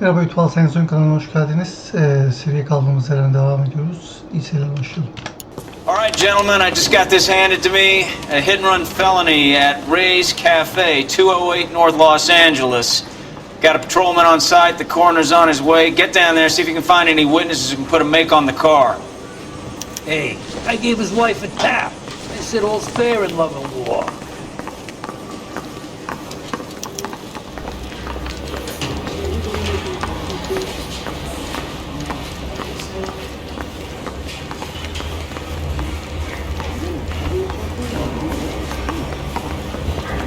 Merhaba YouTube ALSENYAZ Oyun kanalına hoş geldiniz. Seriye kaldığımız yerden devam ediyoruz. İyi seyirler, başlayalım. Alright gentlemen, I just got this handed to me. A hit and run felony at Ray's Cafe, 208 North Los Angeles. Got a patrolman on site, the coroner's on his way. Get down there, see if you can find any witnesses who can put a make on the car. Hey, I gave his wife a tap. I said all's fair in love and war.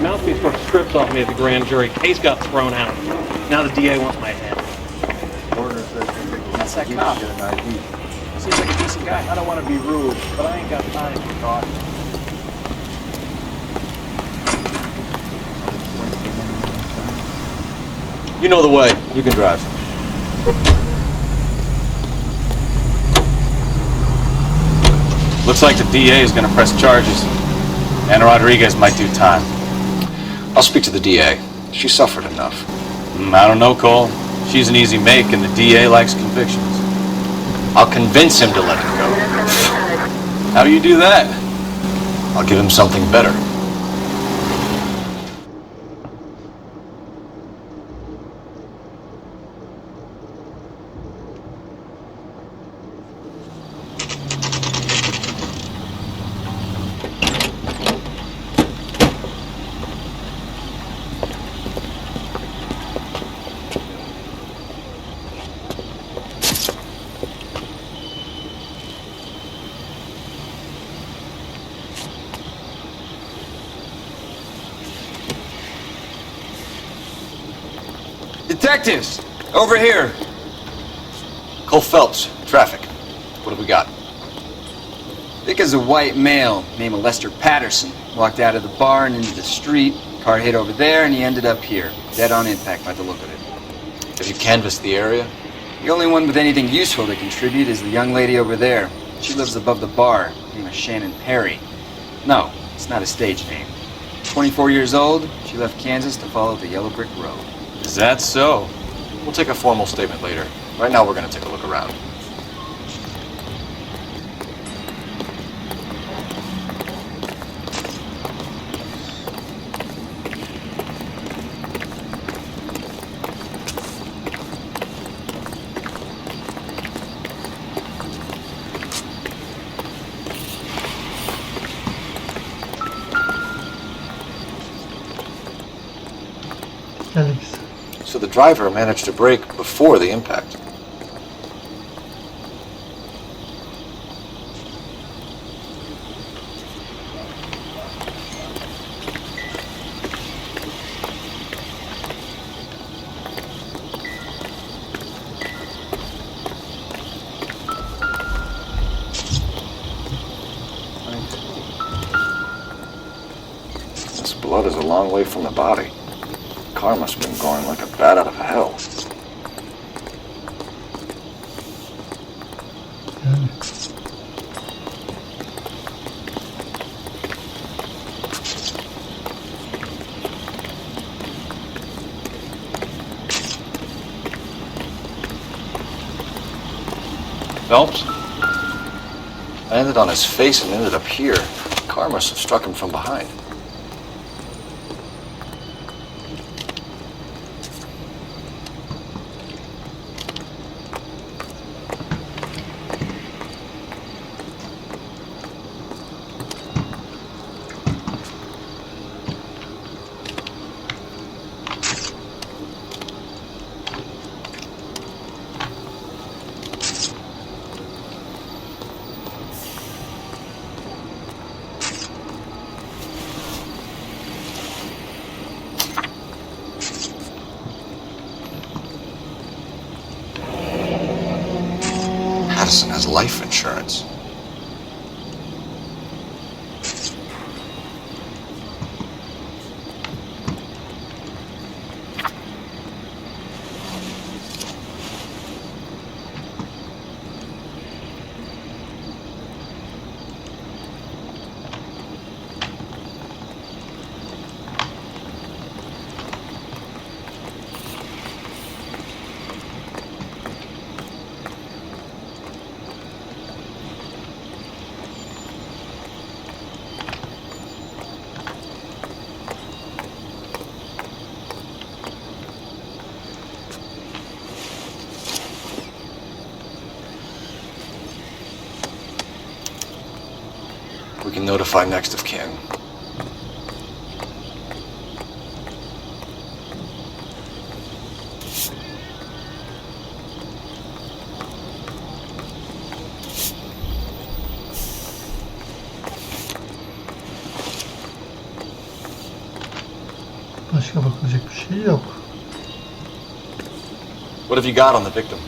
Mouthpiece took strips off me at the grand jury. Case got thrown out. Now the DA wants my head. That's that cop. Seems like a decent guy. I don't want to be rude, but I ain't got time to talk. You know the way. You can drive. Looks like the DA is going to press charges. And Rodriguez might do time. I'll speak to the DA. She suffered enough. I don't know, Cole. She's an easy make, and the DA likes convictions. I'll convince him to let her go. How do you do that? I'll give him something better. Detectives! Over here! Cole Phelps, traffic. What have we got? Vic is a white male named Lester Patterson. Walked out of the bar and into the street. Car hit over there and he ended up here. Dead on impact by the look of it. Have you canvassed the area? The only one with anything useful to contribute is the young lady over there. She lives above the bar. Her name is Shannon Perry. No, it's not a stage name. 24 years old, she left Kansas to follow the yellow brick road. Is that so? We'll take a formal statement later. Right now we're going to take a look around. Geldik. So the driver managed to brake before the impact. This blood is a long way from the body. The car must have been going like a bat out of hell. Yani. Phelps? I landed on his face and ended up here. The car must have struck him from behind. Patterson has life insurance. can notify next of kin. Başka bakılacak bir şey yok. What have you got on the victim?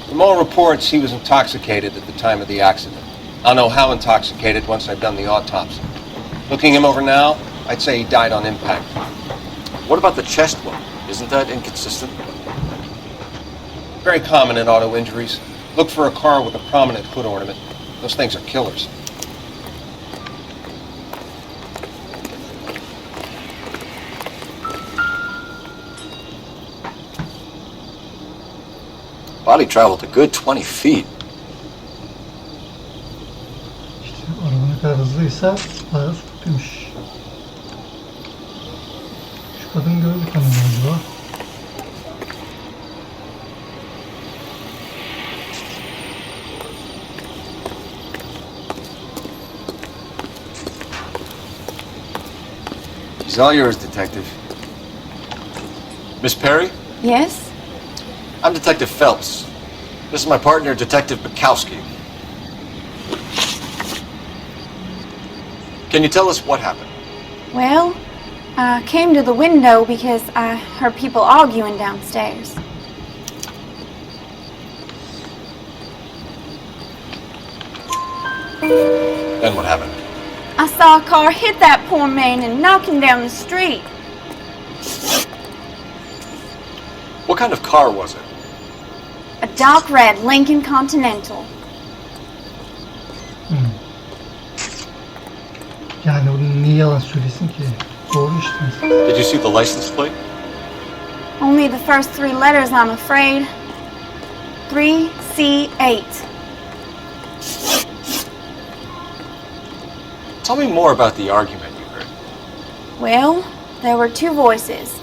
From all reports, he was intoxicated at the time of the accident. I'll know how intoxicated once I've done the autopsy. Looking him over now, I'd say he died on impact. What about the chest wound? Isn't that inconsistent? Very common in auto injuries. Look for a car with a prominent hood ornament. Those things are killers. Body traveled a good 20 feet. İşte araba ne kadar hızlıysa bayağı sürtüymüş. Şu kadın gördük hani galiba. She's all yours, Detective. Miss Perry? Yes? I'm Detective Phelps. This is my partner, Detective Bukowski. Can you tell us what happened? Well, I came to the window because I heard people arguing downstairs. Then what happened? I saw a car hit that poor man and knock him down the street. What kind of car was it? A dark red Lincoln Continental. Yani onu niye yalan söylesin ki? Doğru işte. Did you see the license plate? Only the first three letters, I'm afraid. 3C8. Tell me more about the argument you heard. Well, there were two voices.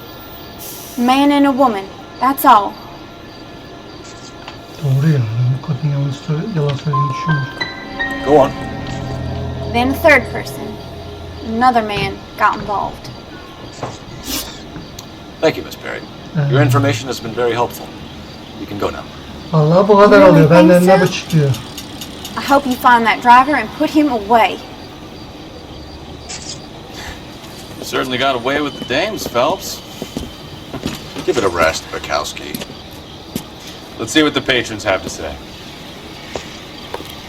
A man and a woman. That's all. Doğru ya. Bu kadın yalan söylediğini düşünmüyor. Go on. Then a third person. Another man got involved. Thank you, Miss Perry. Your information has been very helpful. You can go now. Vallahi bu kadar You alıyor. really Benden think ne so? çıkıyor? I hope you find that driver and put him away. Certainly got away with the dames, Phelps. Give it a rest, Bukowski. Let's see what the patrons have to say.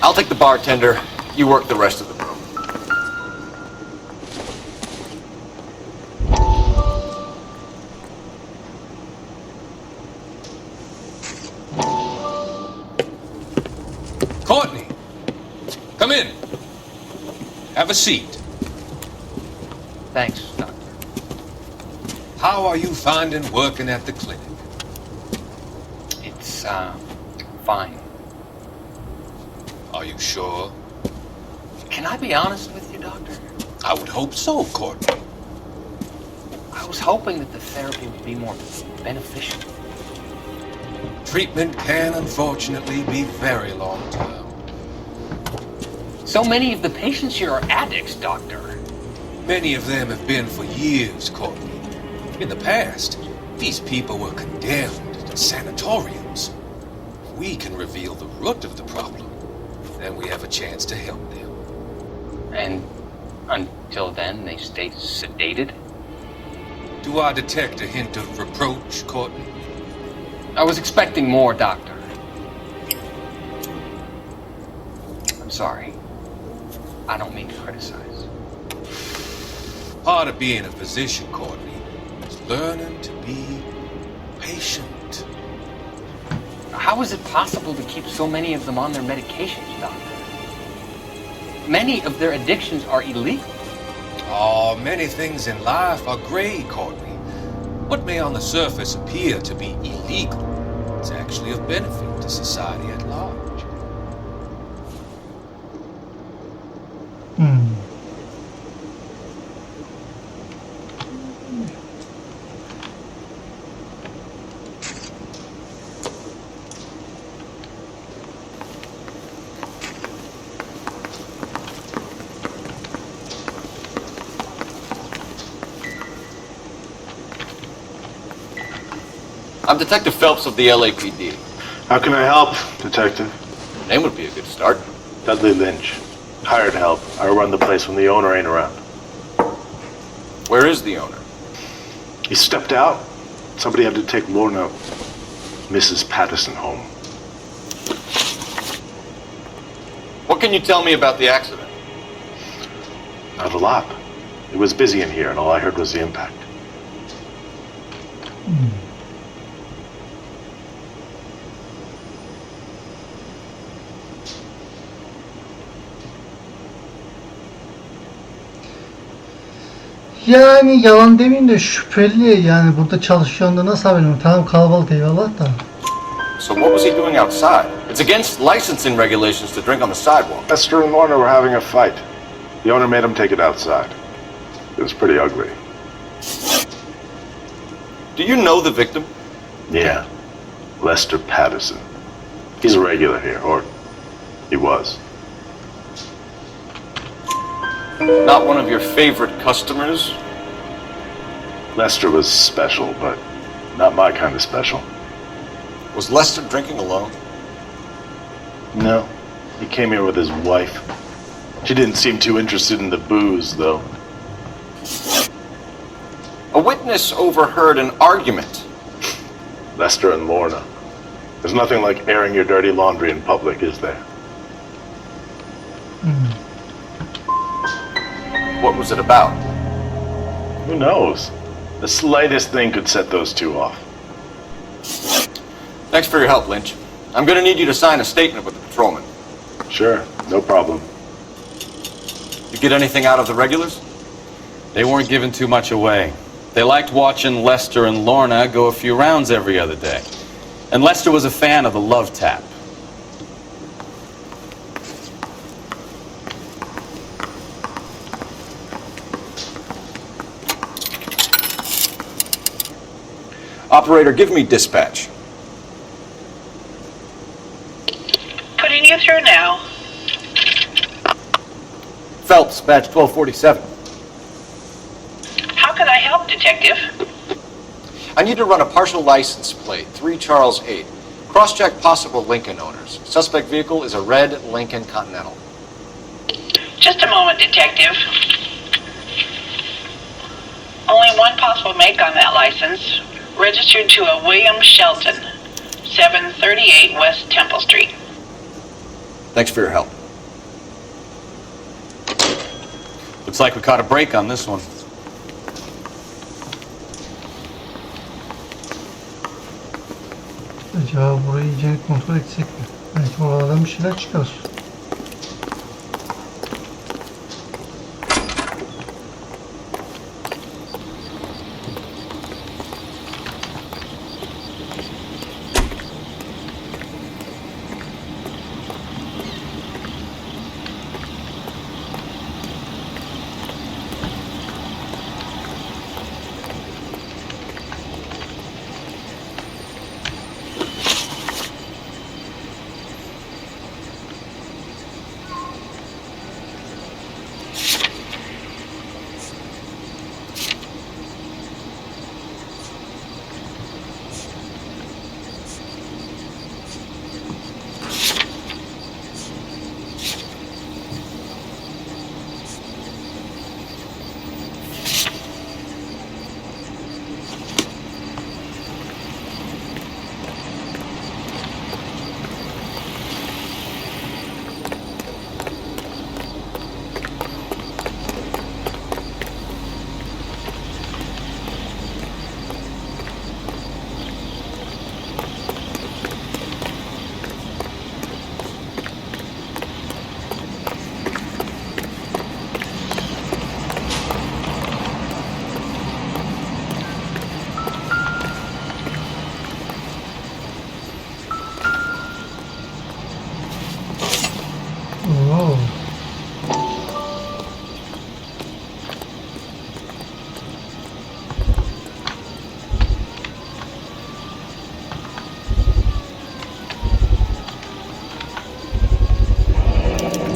I'll take the bartender. You work the rest of the room. Courtney, come in. Have a seat. Thanks, Doctor. How are you finding working at the clinic? It's, fine. Are you sure? Can I be honest with you, Doctor? I would hope so, Courtney. I was hoping that the therapy would be more beneficial. Treatment can unfortunately be very long-term. So many of the patients here are addicts, Doctor. Many of them have been for years, Courtney. In the past, these people were condemned to sanatoriums. We can reveal the root of the problem, then we have a chance to help them. And until then, they stay sedated? Do I detect a hint of reproach, Courtney? I was expecting more, Doctor. I'm sorry. I don't mean to criticize. Part of being a physician, Courtney, is learning to be patient. How is it possible to keep so many of them on their medications, Doctor? Many of their addictions are illegal. Oh, many things in life are gray, Courtney. What may on the surface appear to be illegal is actually of benefit to society at large. I'm Detective Phelps of the LAPD. How can I help, Detective? Your name would be a good start. Dudley Lynch. Hired help. I run the place when the owner ain't around. Where is the owner? He stepped out. Somebody had to take Lorna, Mrs. Patterson, home. What can you tell me about the accident? Not a lot. It was busy in here, and all I heard was the impact. Yani yalan demeyeyim de şüpheli, yani burada çalışıyorsun nasıl haberim? Tamam, kalabalık eyvallah da. So what was he doing outside? It's against licensing regulations to drink on the sidewalk. Lester and Lorna were having a fight. The owner made him take it outside. It was pretty ugly. Do you know the victim? Yeah. Lester Patterson. He's a regular here, or he was. Not one of your favorite customers? Lester was special, but not my kind of special. Was Lester drinking alone? No. He came here with his wife. She didn't seem too interested in the booze, though. A witness overheard an argument. Lester and Lorna. There's nothing like airing your dirty laundry in public, is there? What was it about? Who knows? The slightest thing could set those two off. Thanks for your help, Lynch. I'm gonna need you to sign a statement with the patrolman. Sure, no problem. You get anything out of the regulars? They weren't giving too much away. They liked watching Lester and Lorna go a few rounds every other day. And Lester was a fan of the love tap. Operator, give me dispatch. Putting you through now. Phelps, badge 1247. How can I help, Detective? I need to run a partial license plate, 3 Charles 8. Cross-check possible Lincoln owners. Suspect vehicle is a red Lincoln Continental. Just a moment, Detective. Only one possible make on that license. Registered to a William Shelton, 738 West Temple Street. Thanks for your help. Looks like we caught a break on this one. Acaba burayı iyice kontrol etsek mi? Belki oralardan bir şeyler çıkar.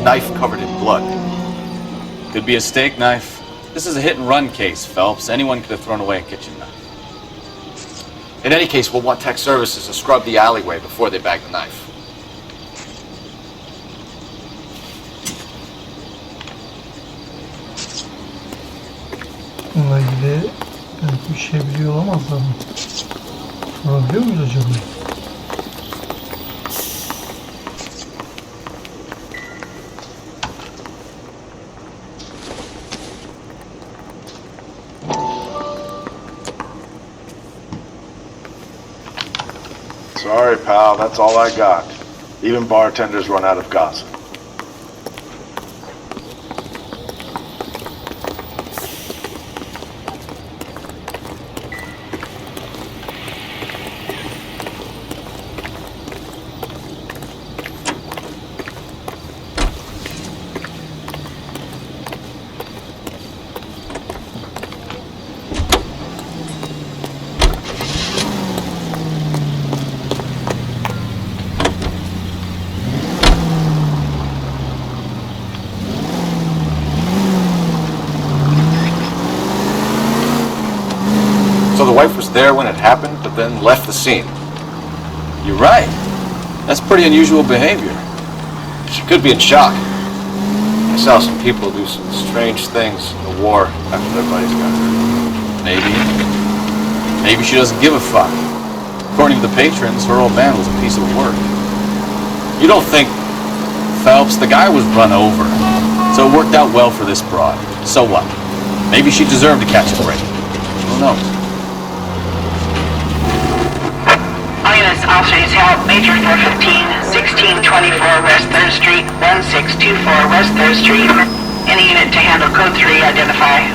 Knife covered in blood. Could be a steak knife. This is a hit and run case, Phelps. Anyone could have thrown away a kitchen knife. In any case, we'll want tech services to scrub the alleyway before they bag the knife. Bununla ilgili belki bir şey biliyor olamazlar mı? Sorabiliyor muyuz acaba? Sorry, pal, that's all I got. Even bartenders run out of gossip. So the wife was there when it happened, but then left the scene. You're right. That's pretty unusual behavior. She could be in shock. I saw some people do some strange things in the war after their buddies got hurt. Maybe she doesn't give a fuck. According to the patrons, her old man was a piece of work. You don't think, Phelps, the guy was run over. So it worked out well for this broad. So what? Maybe she deserved to catch a break. Who knows? Units, officers help, Major 415, 1624 West 3rd Street, 1624 West 3rd Street. Any unit to handle code 3, identify.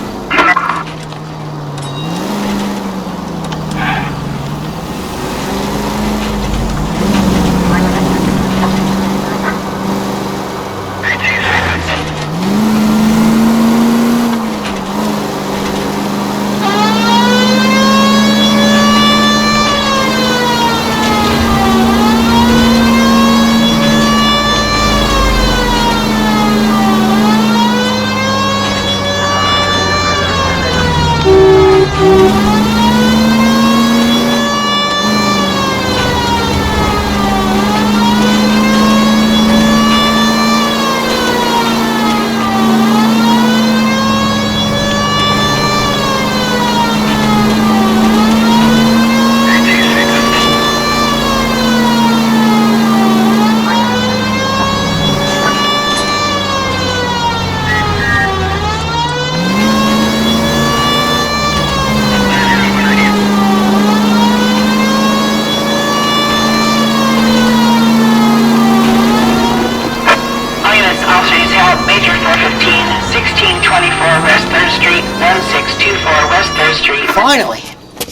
Finally!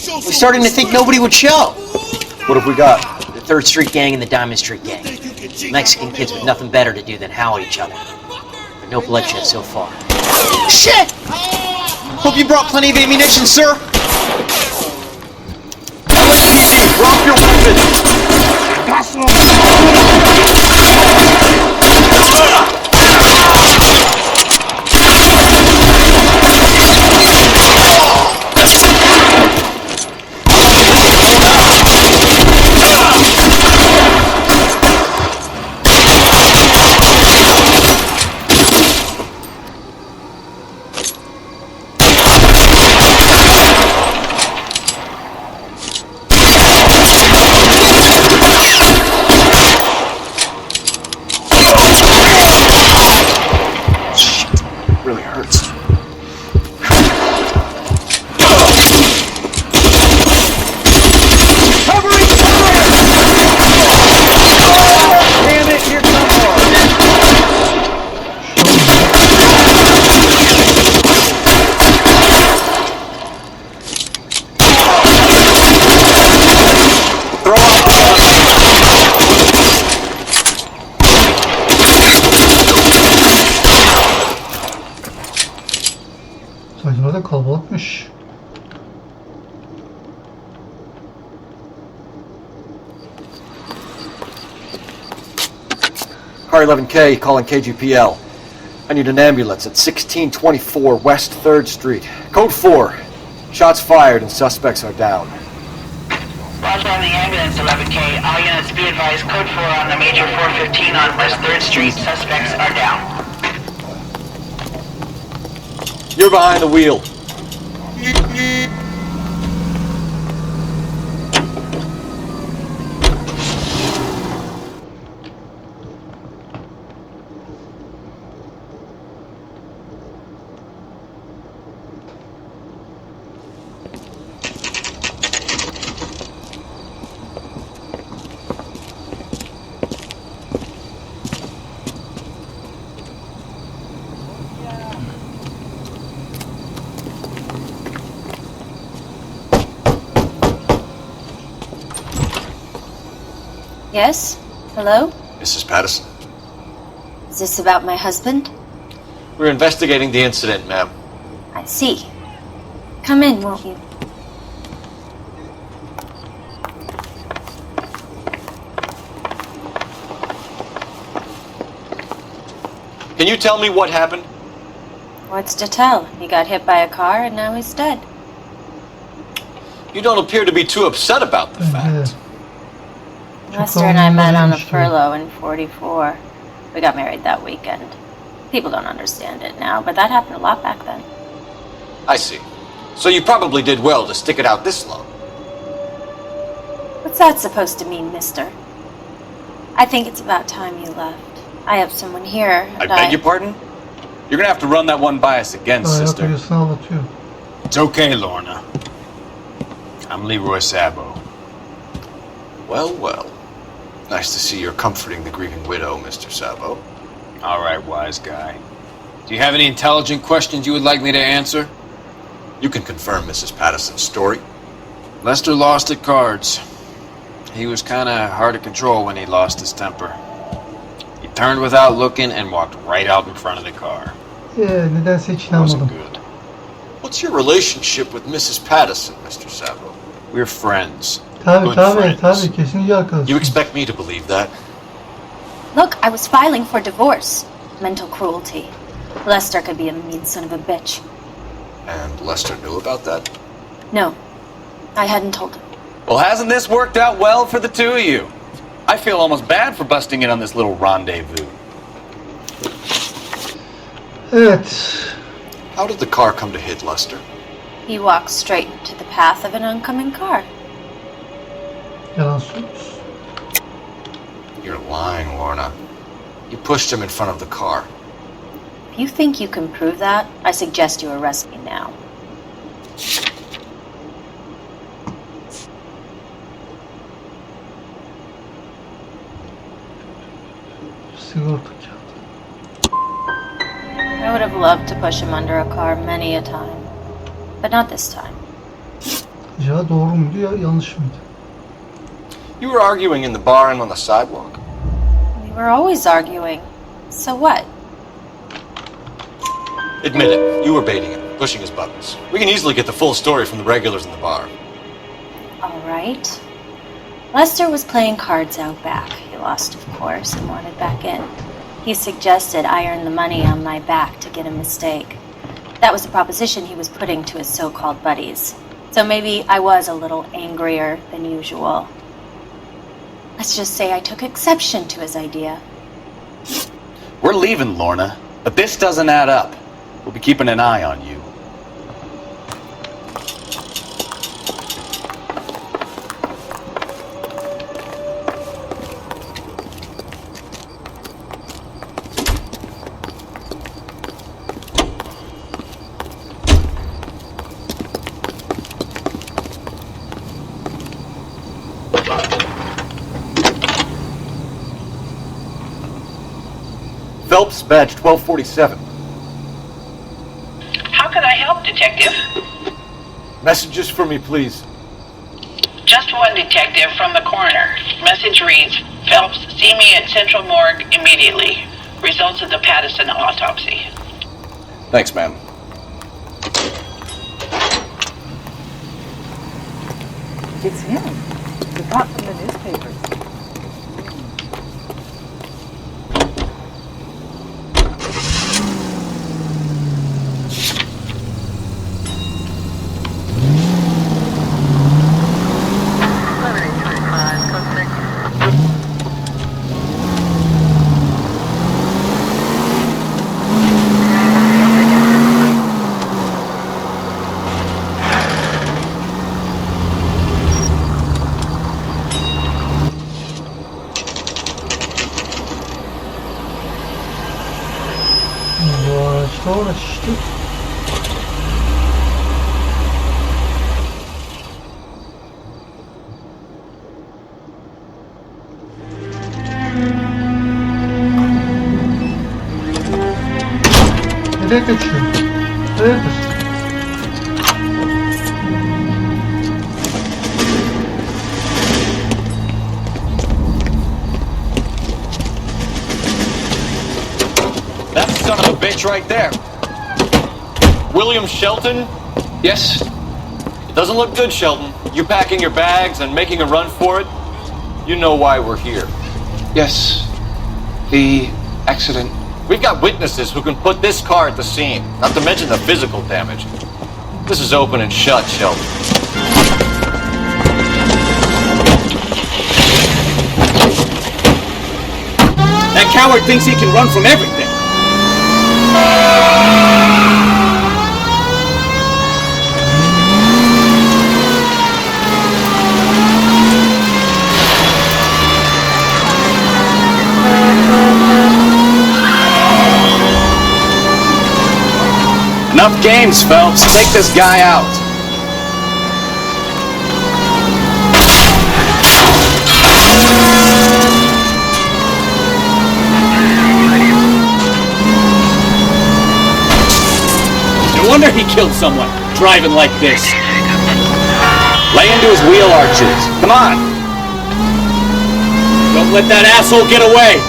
We're starting to think nobody would show. What have we got? The 3rd Street Gang and the Diamond Street Gang. Mexican kids with nothing better to do than howl at each other. But no bloodshed so far. Shit! Hope you brought plenty of ammunition, sir. Drop your weapon! Sayılar da kalabalıkmış. Car 11K calling KGPL. I need an ambulance at 1624 West 3rd Street. Code 4. Shots fired and suspects are down. Watch on the ambulance, 11K. All units be advised, code 4 on the major 415 on West 3rd Street. Suspects are down. You're behind the wheel. Yes? Hello? Mrs. Patterson. Is this about my husband? We're investigating the incident, ma'am. I see. Come in, won't you? Can you tell me what happened? What's to tell? He got hit by a car and now he's dead. You don't appear to be too upset about the fact. Lester and I met on a furlough in '44. We got married that weekend. People don't understand it now, but that happened a lot back then. I see. So you probably did well to stick it out this long. What's that supposed to mean, mister? I think it's about time you left. I have someone here. I beg your pardon? You're gonna have to run that one by us again, sister. It's okay, Lorna. I'm Leroy Sabo. Well, well. Nice to see you're comforting the grieving widow, Mr. Sabo. All right, wise guy. Do you have any intelligent questions you would like me to answer? You can confirm Mrs. Patterson's story. Lester lost at cards. He was kind of hard to control when he lost his temper. He turned without looking and walked right out in front of the car. Nedense hiç inanmadım. What's your relationship with Mrs. Patterson, Mr. Sabo? We're friends. Tabii kesinlikle arkadaş. You expect me to believe that? Look, I was filing for divorce. Mental cruelty. Lester could be a mean son of a bitch. And Lester knew about that? No, I hadn't told him. Well, hasn't this worked out well for the two of you? I feel almost bad for busting in on this little rendezvous. Evet. How did the car come to hit Lester? He walked straight into the path of an oncoming car. Yalan söylüyorsun. You're lying, Lorna. You pushed him in front of the car. If you think you can prove that, I suggest you arrest me now. Sigorta kağıdı. I would have loved to push him under a car many a time, but not this time. Acaba doğru muydu ya yanlış mıydı? You were arguing in the bar and on the sidewalk. We were always arguing. So what? Admit it, you were baiting him, pushing his buttons. We can easily get the full story from the regulars in the bar. All right. Lester was playing cards out back. He lost, of course, and wanted back in. He suggested I earn the money on my back to get a mistake. That was the proposition he was putting to his so-called buddies. So maybe I was a little angrier than usual. Let's just say I took exception to his idea. We're leaving, Lorna, but this doesn't add up. We'll be keeping an eye on you. Phelps, badge 1247. How can I help, Detective? Messages for me, please. Just one detective from the coroner. Message reads, Phelps, see me at Central Morgue immediately. Results of the Patterson autopsy. Thanks, ma'am. It's him. The cop from the newspapers. uğraş işte. Nereye kaçıyor? Hayırdır? That son of a bitch right there. William Shelton? Yes? It doesn't look good, Shelton. You packing your bags and making a run for it? You know why we're here. Yes. The accident. We've got witnesses who can put this car at the scene, not to mention the physical damage. This is open and shut, Shelton. That coward thinks he can run from everything. Enough games, Phelps. Take this guy out. No wonder he killed someone, driving like this. Lay into his wheel arches. Come on. Don't let that asshole get away.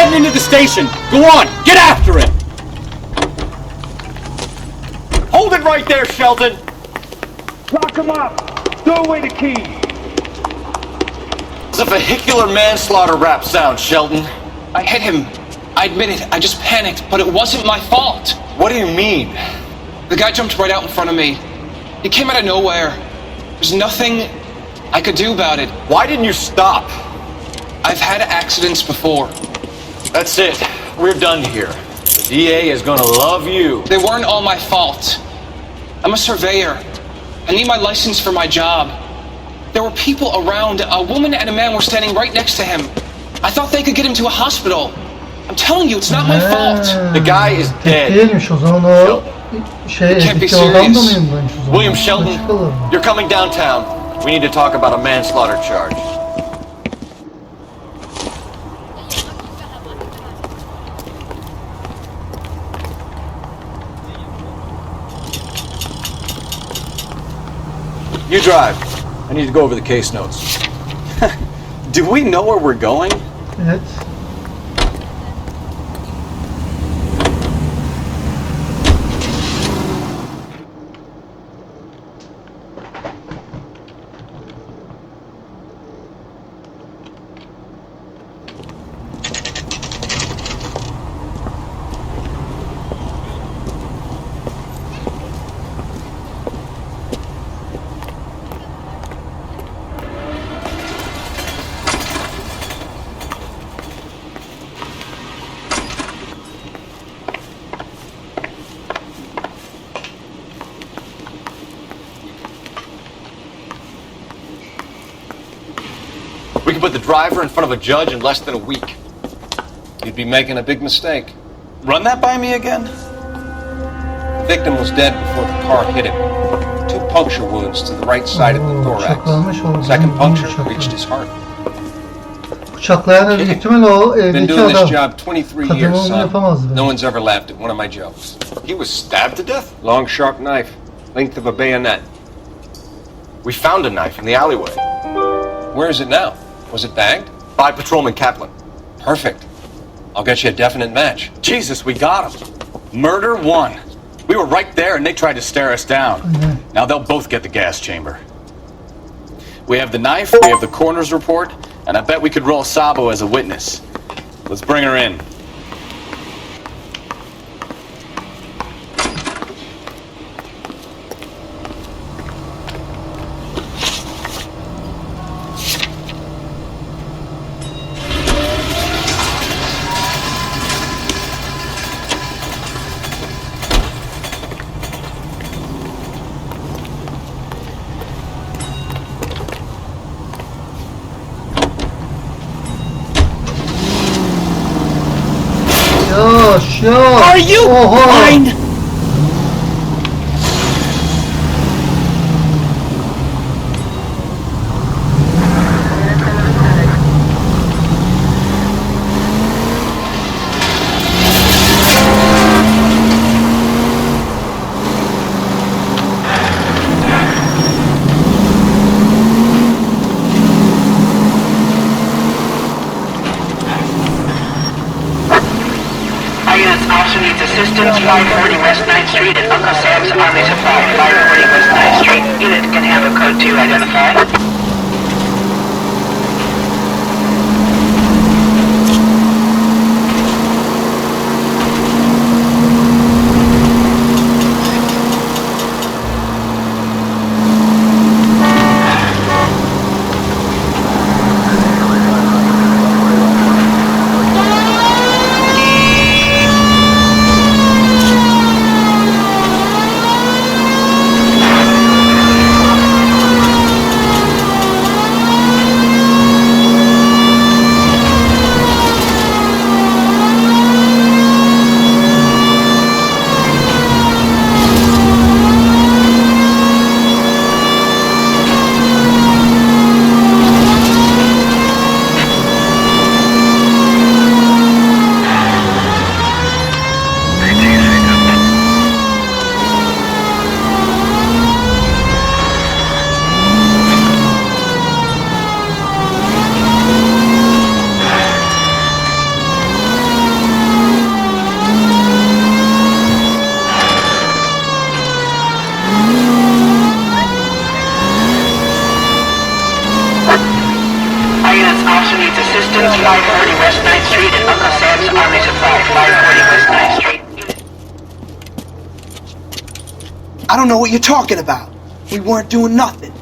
Into the station. Go on, get after him. Hold it right there, Shelton. Lock him up. Throw away the key. It's a vehicular manslaughter rap sound, Shelton. I hit him. I admit it. I just panicked, but it wasn't my fault. What do you mean? The guy jumped right out in front of me. He came out of nowhere. There's nothing I could do about it. Why didn't you stop? I've had accidents before. That's it. We're done here. The DA is gonna love you. They weren't all my fault. I'm a surveyor. I need my license for my job. There were people around. A woman and a man were standing right next to him. I thought they could get him to a hospital. I'm telling you, it's not my fault. The guy is dead. Değilmiş o zaman o şey eski adam da mıymış o zaman? William Shelton, you're coming downtown. We need to talk about a manslaughter charge. You drive. I need to go over the case notes. Do we know where we're going? Evet. We can put the driver in front of a judge in less than a week. You'd be making a big mistake. Run that by me again? The victim was dead before the car hit him. 2 puncture wounds to the right side of the thorax. Second puncture reached his heart. Bıçaklayan büyük ihtimal o Been evdeki doing this adam. job 23 Kadın years, onu son. yapamazdı. No one's ever laughed at one of my jokes. He was stabbed to death? Long, sharp knife, length of a bayonet. We found a knife in the alleyway. Where is it now? Was it bagged? By Patrolman Kaplan. Perfect. I'll get you a definite match. Jesus, we got him. Murder 1. We were right there and they tried to stare us down. Now they'll both get the gas chamber. We have the knife, we have the coroner's report, And I bet we could roll Sabo as a witness. Let's bring her in. Are you blind? Assistance 540 West 9th Street at Uncle Sam's Army Supply. 540 West 9th Street. Unit can handle code 2 identified. Assistance 540 West 9th Street at Uncle Sam's Army Supply. 540 West 9th Street. I don't know what you're talking about. We weren't doing nothing.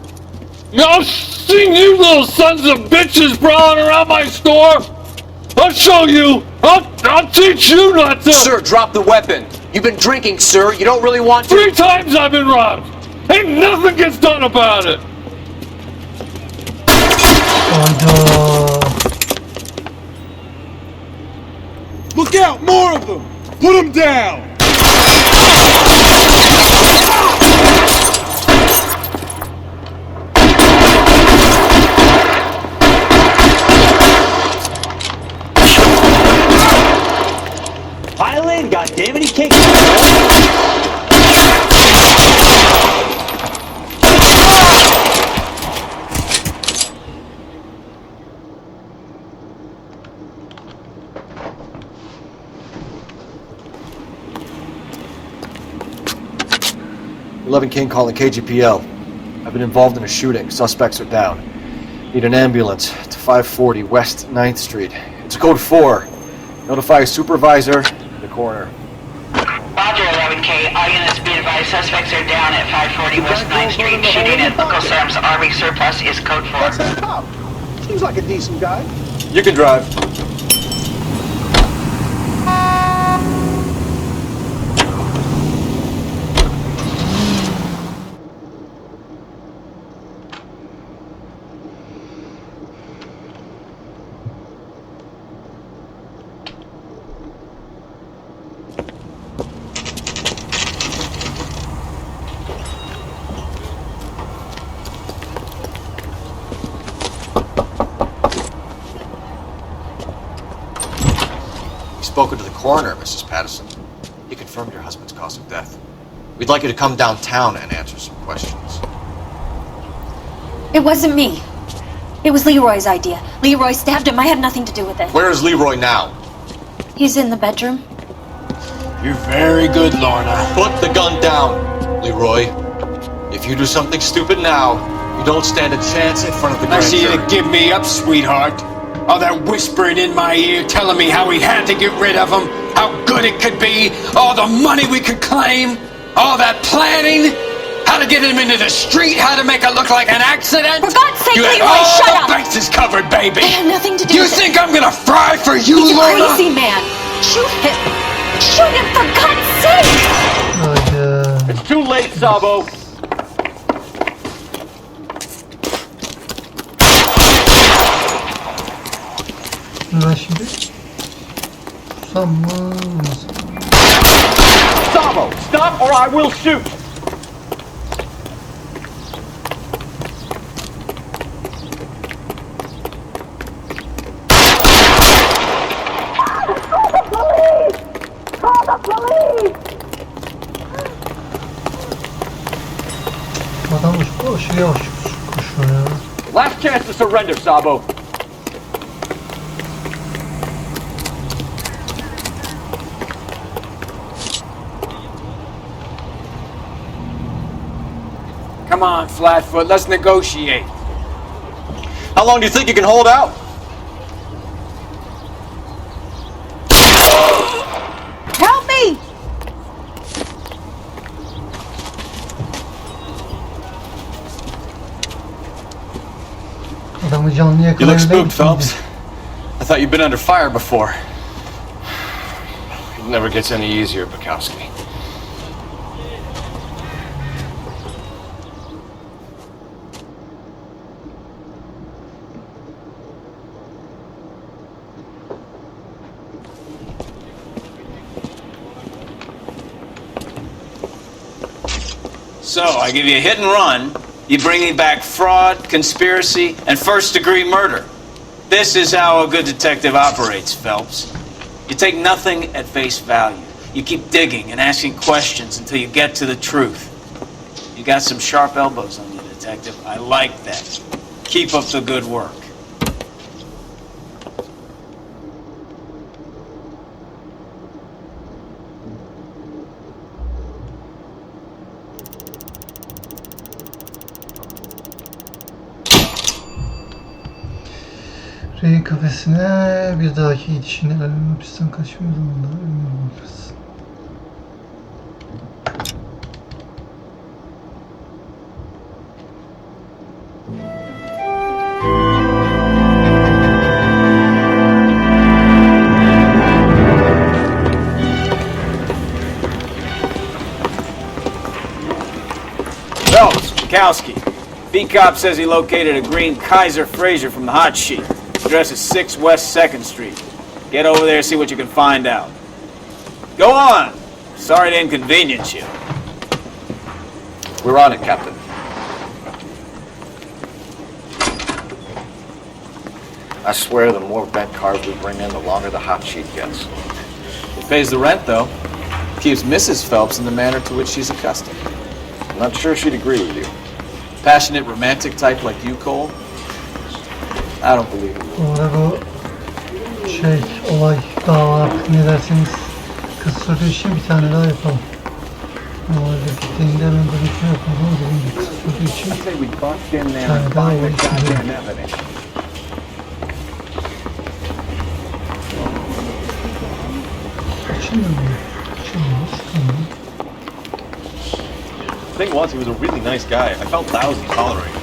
I've seen you little sons of bitches prowling around my store. I'll show you. I'll teach you not to. Sir, drop the weapon. You've been drinking, sir. You don't really want to. 3 times I've been robbed. Ain't nothing gets done about it. Look out! More of them! Put them down! Pile in, goddammit, he can't. King calling KGPL. I've been involved in a shooting. Suspects are down. Need an ambulance to 540 West 9th Street. It's code 4. Notify a supervisor and the coroner. Roger, 11K. All units be advised. Suspects are down at 540 West 9th Street. Shooting at Uncle Sam's Army Surplus is code 4. That's that cop. Seems like a decent guy. You can drive. Spoken to the coroner, Mrs. Patterson. He confirmed your husband's cause of death. We'd like you to come downtown and answer some questions. It wasn't me. It was Leroy's idea. Leroy stabbed him. I had nothing to do with it. Where is Leroy now? He's in the bedroom. You're very good, Lorna. Put the gun down, Leroy. If you do something stupid now, You don't stand a chance in front of the grand Nice of you jury. to give me up, sweetheart. All that whispering in my ear telling me how we had to get rid of him, how good it could be, all the money we could claim, all that planning, how to get him into the street, how to make it look like an accident. For God's sake, you had Leroy, all shut the up! bases covered, baby. I had nothing to do You with it. think I'm gonna fry for you, He's a Lorna? crazy man. Shoot him! Shoot him, for God's sake! Hayda. It's too late, Sabo. Ben şimdi tutsam mı olmasın? Sabo, stop or I will shoot. Adam aşırı yavaş koşuyor ya. Last chance to surrender, Sabo. Come on, Flatfoot, let's negotiate. How long do you think you can hold out? Help me! Adamı canlı You look yakalayabilir spooked, misin? Phelps. I thought you'd been under fire before. It never gets any easier, Bukowski. So, I give you a hit and run, you bring me back fraud, conspiracy, and first-degree murder. This is how a good detective operates, Phelps. You take nothing at face value. You keep digging and asking questions until you get to the truth. You got some sharp elbows on you, detective. I like that. Keep up the good work. Rehin kafesine bir dahaki gidişinde ölüm hapisten kaçmıyor zamanında ölüm olmaz. Phelps, Bukowski. B-Cop says he located a green Kaiser Fraser from the hot sheet. Address is 6 West 2nd Street. Get over there and see what you can find out. Go on! Sorry to inconvenience you. We're on it, Captain. I swear the more bent cars we bring in, the longer the hot sheet gets. It pays the rent, though. Keeps Mrs. Phelps in the manner to which she's accustomed. I'm not sure she'd agree with you. Passionate, romantic type like you, Cole? I don't believe it. Bu arada bu olay, dava ne derseniz kısa sürdüğü için bir tane daha yapalım. Normalde gittiğinde hemen böyle şey yapalım ama dediğim gibi kısa sürdüğü için bir tane daha olay çizelim. Açılmıyor mu? Açılmıyor. Tamam. The thing was, he was a really nice guy. I felt lousy tolerating him.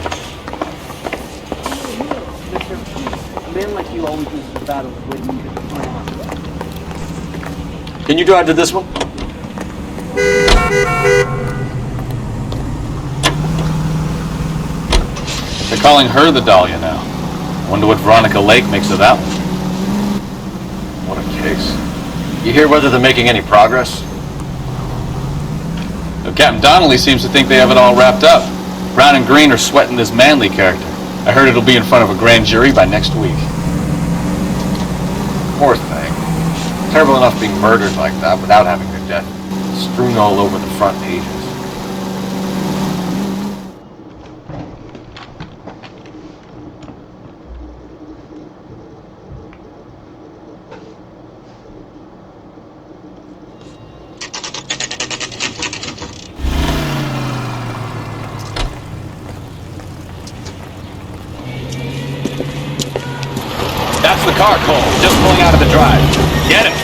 A man like you always loses the battle when you get the plan. Can you drive to this one? They're calling her the Dahlia now. Wonder what Veronica Lake makes of that one. What a case. You hear whether they're making any progress? Now, Captain Donnelly seems to think they have it all wrapped up. Brown and Green are sweating this Manley character. I heard it'll be in front of a grand jury by next week. Poor thing. Terrible enough being murdered like that without having her death strewn all over the front pages. car, Cole. Just pulling out of the drive. Get him.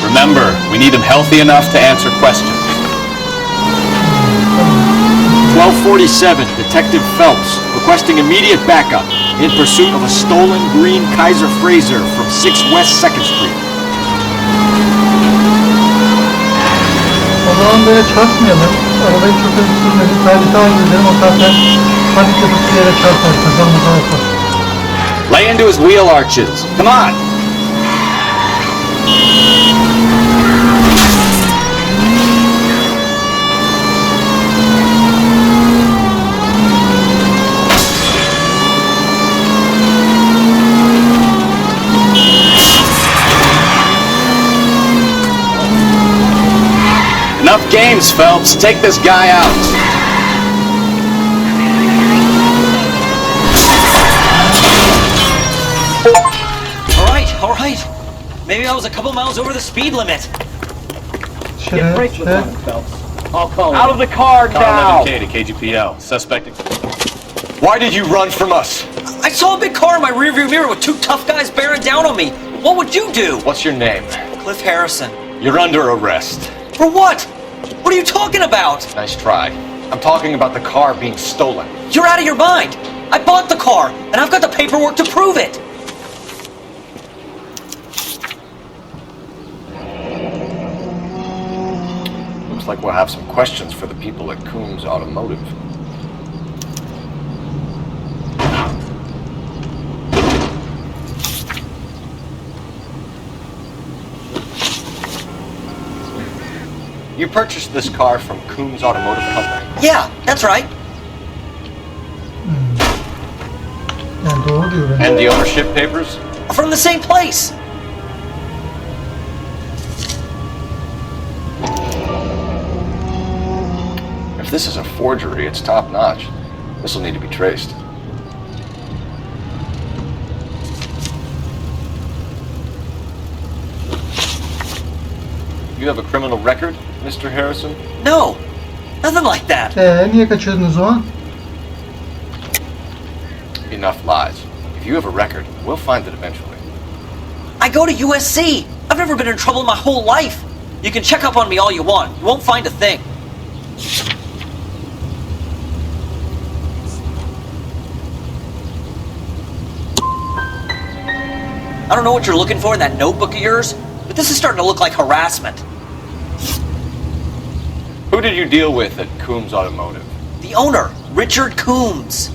Remember, we need him healthy enough to answer questions. 1247, Detective Phelps, requesting immediate backup in pursuit of a stolen green Kaiser Frazer from 6 West 2nd Street. O zaman böyle çarpmayalım. Arabayı çok hızlı sürmedik. Kaydı takip edelim. O zaten panik yapıp bir yere çarpar. Kazanmaza yapar. Lay into his wheel arches. Come on. Enough games, Phelps. Take this guy out. All right. Maybe I was a couple miles over the speed limit. Get brakes on him, Phelps. I'll call Out him. of the car now. 11K to KGPL. Suspect. Why did you run from us? I saw a big car in my rearview mirror with 2 tough guys bearing down on me. What would you do? What's your name? Cliff Harrison. You're under arrest. For what? What are you talking about? Nice try. I'm talking about the car being stolen. You're out of your mind. I bought the car, and I've got the paperwork to prove it. Looks like we'll have some questions for the people at Coombs Automotive. You purchased this car from Coombs Automotive Company? Yeah, that's right. Yani doğru diyor. And the ownership papers? From the same place. If this is a forgery, it's top-notch. This will need to be traced. You have a criminal record, Mr. Harrison? No, nothing like that. Niye kaçırdın o zaman? Enough lies. If you have a record, we'll find it eventually. I go to USC. I've never been in trouble my whole life. You can check up on me all you want. You won't find a thing. I don't know what you're looking for in that notebook of yours, but this is starting to look like harassment. Who did you deal with at Coombs Automotive? The owner, Richard Coombs.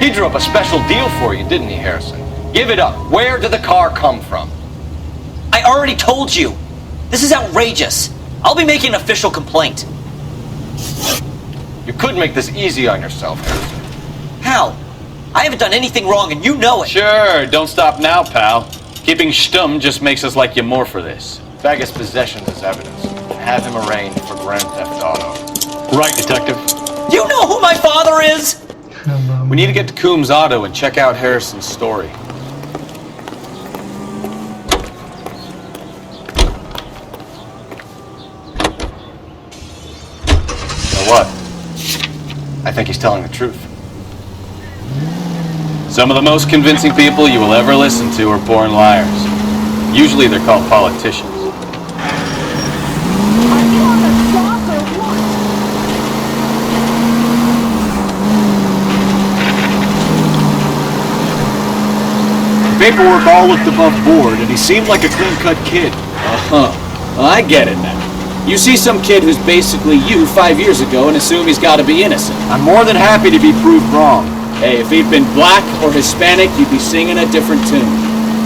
He drew up a special deal for you, didn't he, Harrison? Give it up. Where did the car come from? I already told you. This is outrageous. I'll be making an official complaint. You could make this easy on yourself, Harrison. How? I haven't done anything wrong and you know it. Sure, don't stop now, pal. Keeping stum just makes us like you more for this. Bag his possessions as evidence. And have him arraigned for Grand Theft Auto. Right, detective. You know who my father is? We need to get to Coombs Auto and check out Harrison's story. Now what? I think he's telling the truth. Some of the most convincing people you will ever listen to are born liars. Usually they're called politicians. Paperwork all looked above board, and he seemed like a clean-cut kid. Uh-huh. Well, I get it now. You see some kid who's basically you 5 years ago and assume he's got to be innocent. I'm more than happy to be proved wrong. Hey, if he'd been black or Hispanic, you'd be singing a different tune.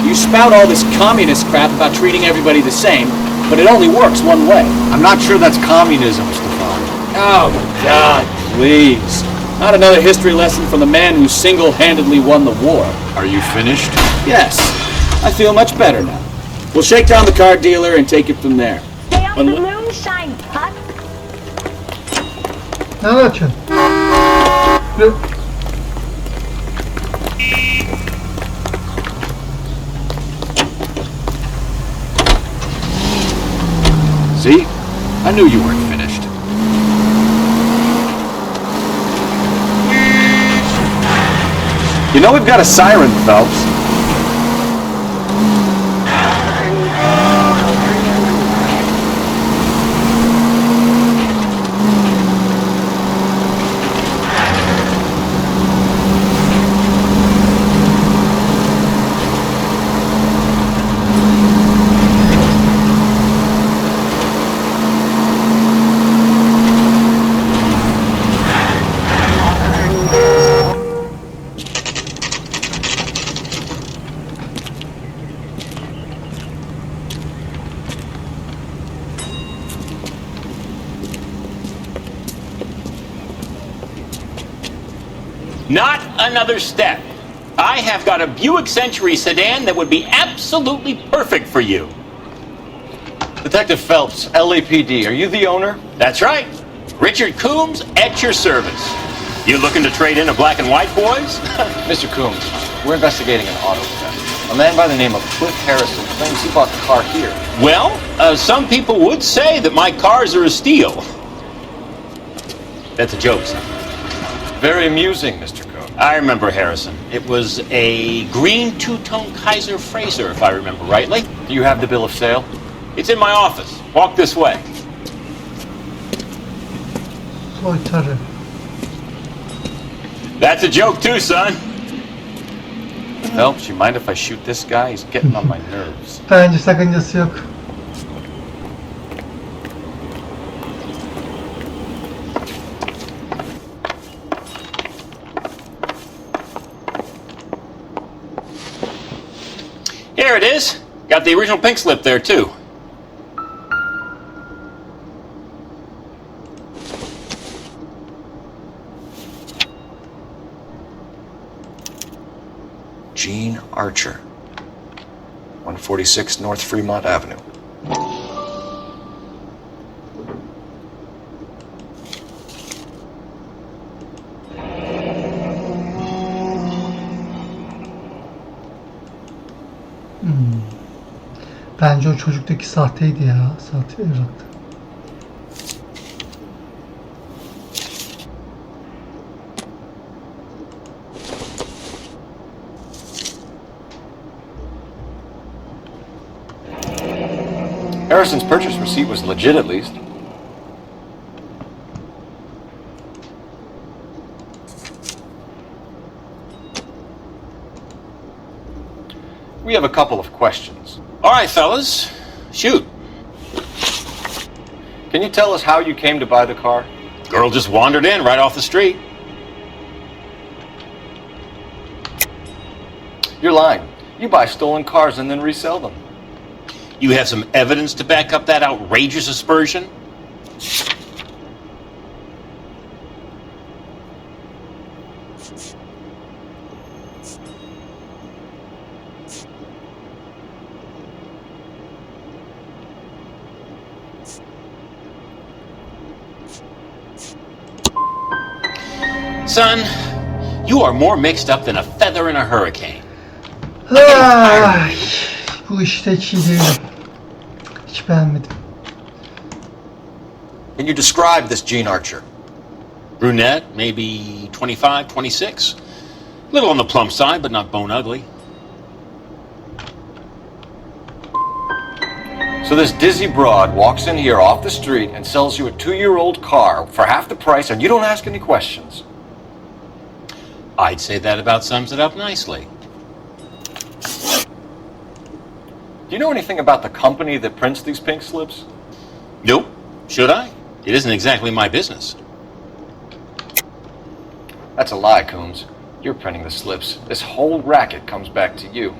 You spout all this communist crap about treating everybody the same, but it only works one way. I'm not sure that's communism, Stefan. Oh, God, please. Not another history lesson from the man who single-handedly won the war. Are you finished? Yes. I feel much better now. We'll shake down the car dealer and take it from there. Stay off the moonshine, pup. Ne yapıyorsun? See? I knew you weren't finished. You know we've got a siren, Phelps. Not another step. I have got a Buick Century sedan that would be absolutely perfect for you. Detective Phelps, LAPD, are you the owner? That's right. Richard Coombs at your service. You looking to trade in a black and white, boys? Mr. Coombs, we're investigating an auto theft. A man by the name of Cliff Harrison claims he bought the car here. Well, some people would say that my cars are a steal. That's a joke, son. Very amusing, Mr. Coombs. I remember Harrison. It was a green two-tone Kaiser Frazer, if I remember rightly. Do you have the bill of sale? It's in my office. Walk this way. Soytarı. That's a joke too, son. Phelps, you mind if I shoot this guy? He's getting on my nerves. Bence sakıncası yok. Here it is. Got the original pink slip there too. Gene Archer, 146 North Fremont Avenue. Bence o çocuktaki sahteydi ya. Sahte evraktı. Harrison's purchase receipt was legit, at least. We have a couple of questions. All right, fellas. Shoot. Can you tell us how you came to buy the car? Girl just wandered in right off the street. You're lying. You buy stolen cars and then resell them. You have some evidence to back up that outrageous aspersion? Son, you are more mixed up than a feather in a hurricane. Ay, bu işte hiç iyi değilim. Hiç beğenmedim. Can you describe this Gene Archer? Brunette, maybe 25, 26. Little on the plump side, but not bone ugly. So this dizzy broad walks in here off the street and sells you a 2-year-old car for half the price, and you don't ask any questions. I'd say that about sums it up nicely. Do you know anything about the company that prints these pink slips? Nope. Should I? It isn't exactly my business. That's a lie, Coombs. You're printing the slips. This whole racket comes back to you.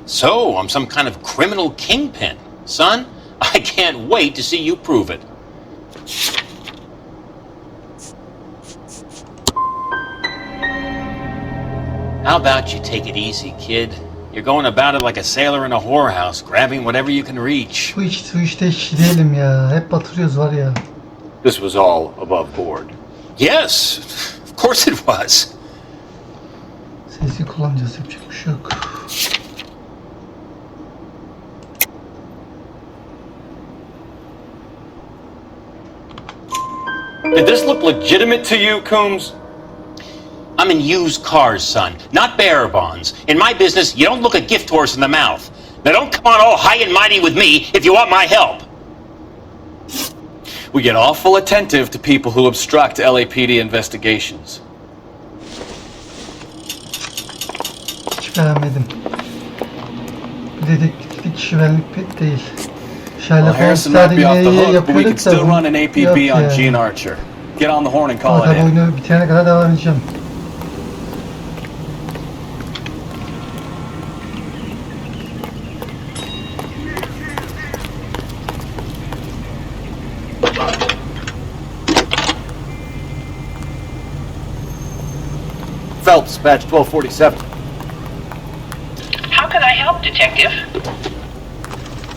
So, I'm some kind of criminal kingpin. Son, I can't wait to see you prove it. How about you take it easy, kid? You're going about it like a sailor in a whorehouse, grabbing whatever you can reach. Bu işte hiç değilim ya. Hep batırıyoruz var ya. This was all above board. Yes, of course it was. Sesi kullanacağız, yapacak bir şey yok. Did this look legitimate to you, Coombs? I'm in used cars, son, not bearer bonds. In my business, you don't look a gift horse in the mouth. Now don't come on all high and mighty with me if you want my help. We get awful attentive to people who obstruct LAPD investigations. Hiç beğenmedim. Bir dedektiflik şivenlik pek değil. Well, Harrison might be off the hook, but we can still run an APB on Gene Archer. Get on the horn and call it Tabii in. oyunu bitirene kadar devam edeceğim. Phelps, badge 1247. How can I help, Detective?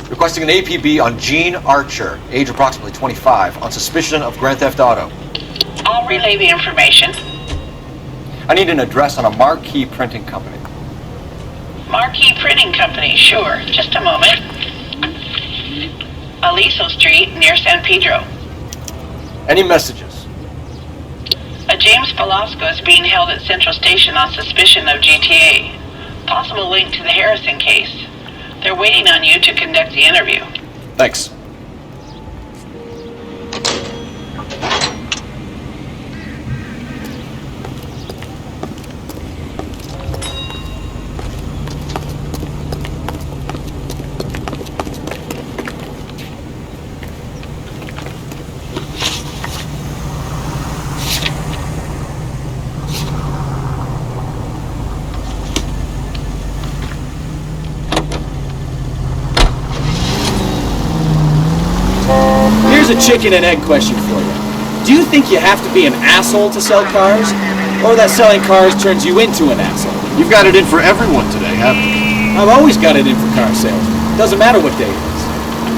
Requesting an APB on Gene Archer, age approximately 25, on suspicion of Grand Theft Auto. I'll relay the information. I need an address on a Marquee Printing Company. Marquee Printing Company, sure. Just a moment. Aliso Street, near San Pedro. Any messages? A James Velasco is being held at Central Station on suspicion of GTA. Possible link to the Harrison case. They're waiting on you to conduct the interview. Thanks. Here's a chicken and egg question for you. Do you think you have to be an asshole to sell cars? Or that selling cars turns you into an asshole? You've got it in for everyone today, haven't you? I've always got it in for car salesmen. Doesn't matter what day it is.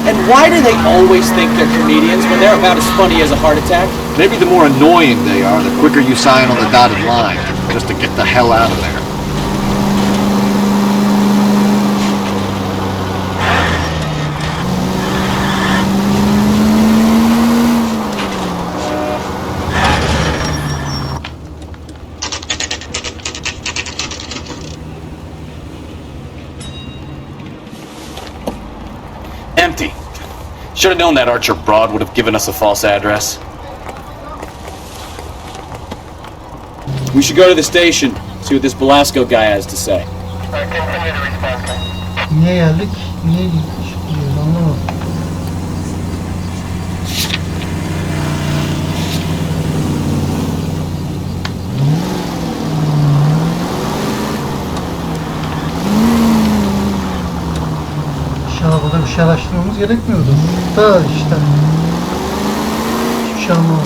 And why do they always think they're comedians when they're about as funny as a heart attack? Maybe the more annoying they are, the quicker you sign on the dotted line, just to get the hell out of there. Empty. Should have known that Archer broad would have given us a false address. We should go to the station, see what this Velasco guy has to say. Niye geldik? Niye gidiyoruz anlamadım. İnşallah burada bir şey araştırmamız gerekmiyordu. Da işte. Hiçbir şey anlamadım.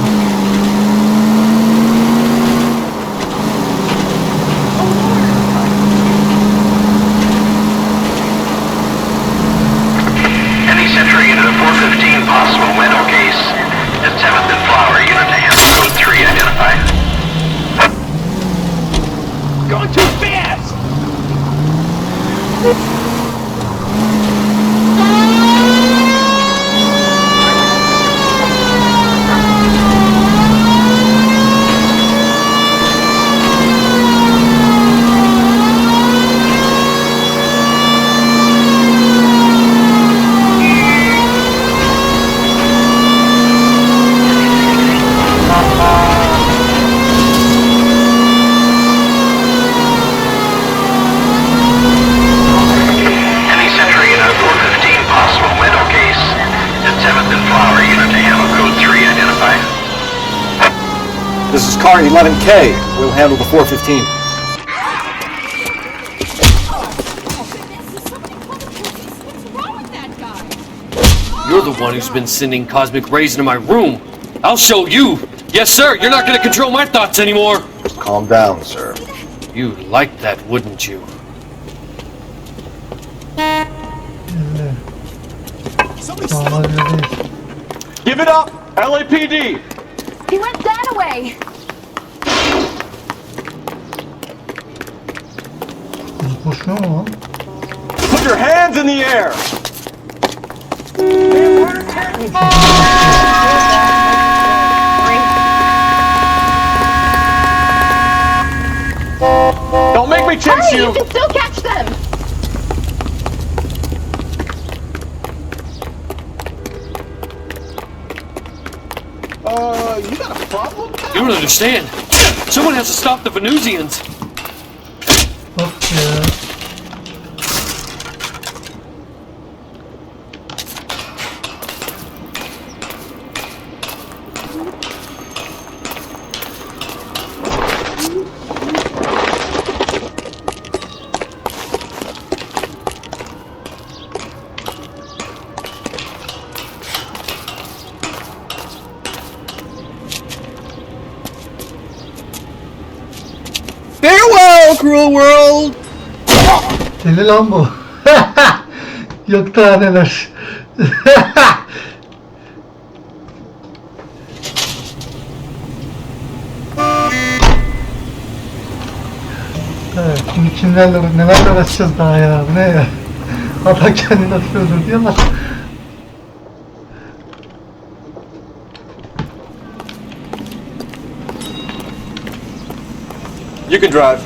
Any Century unit of 415 possible window case. At 7th and Flower unit to handle code 3 identified. Going too fast! Any Century unit of 415 possible window case. At 7th and Flower unit to handle code 3 identified. This is car 11K. We'll handle the 415. You're the one who's been sending cosmic rays into my room. I'll show you. Yes, sir. You're not going to control my thoughts anymore. Calm down, sir. You'd like that, wouldn't you? Give it up, LAPD! He went that way. Boşuna mı lan? Put your hands in the air! me chase Hurry, you! you can still catch them! You got a problem? You don't understand. Someone has to stop the Venusians. Bak ya. Farewell, cruel world! Deli lan bu. Yok daha neler. Evet, şimdi kimlerle, nelerle uğraşacağız daha ya, bu ne ya? Adam kendini nasıl öldürdü diyorlar. You can drive.